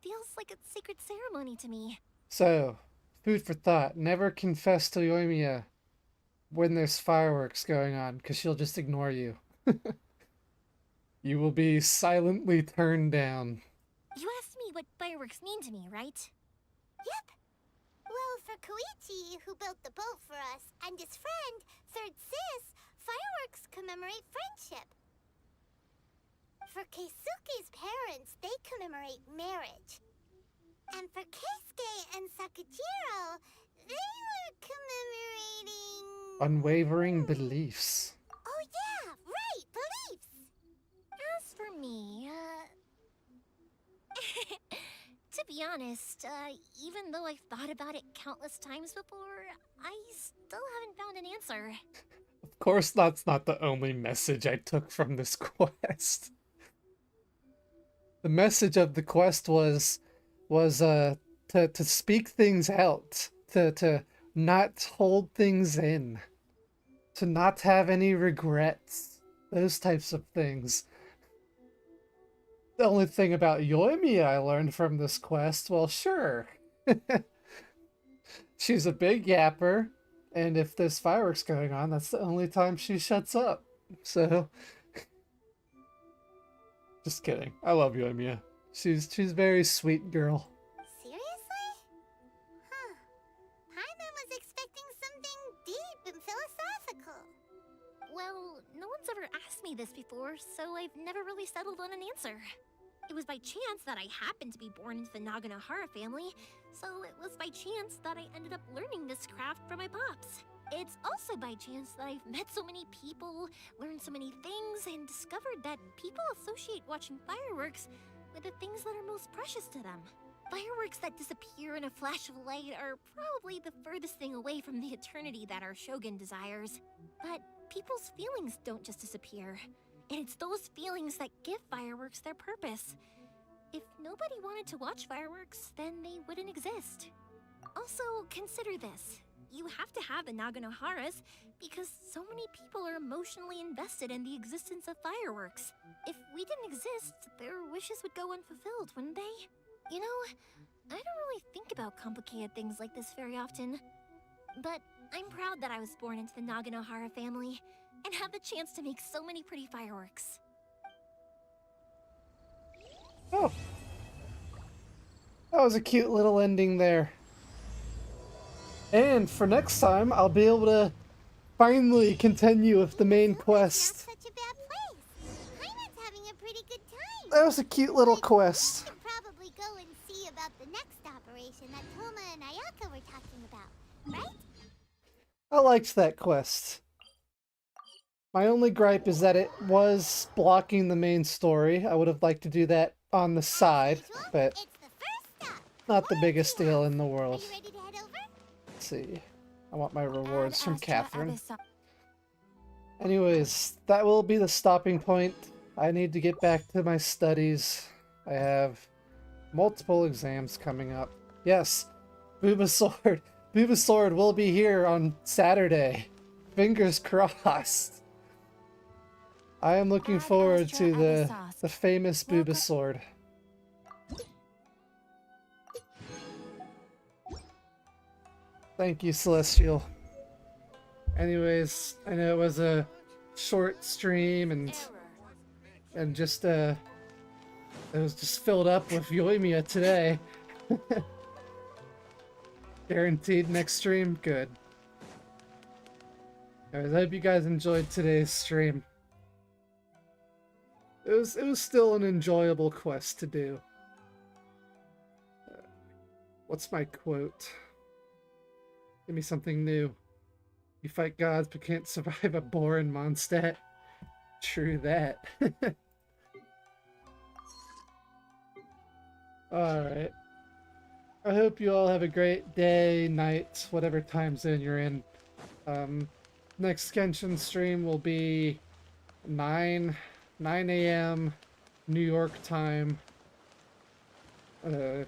feels like a sacred ceremony to me. So, food for thought. Never confess to Yoimiya when there's fireworks going on, because she'll just ignore you. You will be silently turned down. You asked me what fireworks mean to me, right? Yep. Well, for Koichi, who built the boat for us, and his friend, Third Sis, fireworks commemorate friendship. For Keisuke's parents, they commemorate marriage. And for Keisuke and Sakajiro, they were commemorating... Unwavering beliefs. Oh yeah, right, beliefs! As for me, to be honest, even though I've thought about it countless times before, I still haven't found an answer. Of course, that's not the only message I took from this quest. The message of the quest was to speak things out, to not hold things in, to not have any regrets, those types of things. The only thing about Yoimiya I learned from this quest, well, sure. She's a big yapper, and if there's fireworks going on, that's the only time she shuts up. So, just kidding. I love Yoimiya. She's a very sweet girl. Seriously? Huh. Paimon was expecting something deep and philosophical. Well, no one's ever asked me this before, so I've never really settled on an answer. It was by chance that I happened to be born into the Naganohara family, so it was by chance that I ended up learning this craft from my pops. It's also by chance that I've met so many people, learned so many things, and discovered that people associate watching fireworks with the things that are most precious to them. Fireworks that disappear in a flash of light are probably the furthest thing away from the eternity that our shogun desires. But people's feelings don't just disappear. And it's those feelings that give fireworks their purpose. If nobody wanted to watch fireworks, then they wouldn't exist. Also, consider this. You have to have the Naganoharas because so many people are emotionally invested in the existence of fireworks. If we didn't exist, their wishes would go unfulfilled, wouldn't they? You know, I don't really think about complicated things like this very often. But I'm proud that I was born into the Naganohara family and have the chance to make so many pretty fireworks. Oh. That was a cute little ending there. And for next time, I'll be able to finally continue with the main quest. Such a bad place. Paimon's having a pretty good time. That was a cute little quest. We should probably go and see about the next operation that Toma and Ayaka were talking about, right? I liked that quest. My only gripe is that it was blocking the main story. I would have liked to do that on the side, but not the biggest deal in the world. Are you ready to head over? Let's see. I want my rewards from Catherine. Anyways, that will be the stopping point. I need to get back to my studies. I have multiple exams coming up. Yes, Booba Sword. Booba Sword will be here on Saturday. Fingers crossed. I am looking forward to the famous Booba Sword. Thank you, Celestial. Anyways, I know it was a short stream and just it was just filled up with Yoimiya today. Guaranteed next stream? Good. Anyways, I hope you guys enjoyed today's stream. It was still an enjoyable quest to do. What's my quote? Give me something new. You fight gods but can't survive a boar in Mondstadt. True that. Alright. I hope you all have a great day, night, whatever time zone you're in. Next Genshin stream will be 9 a.m. New York time. I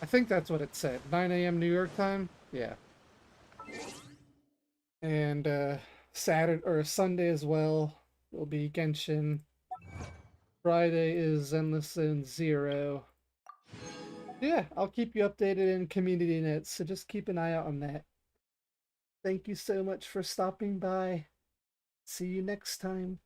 think that's what it said. 9 a.m. New York time? Yeah. And Saturday or Sunday as well will be Genshin. Friday is Endless Zone 0. Yeah, I'll keep you updated in community notes, so just keep an eye out on that. Thank you so much for stopping by. See you next time.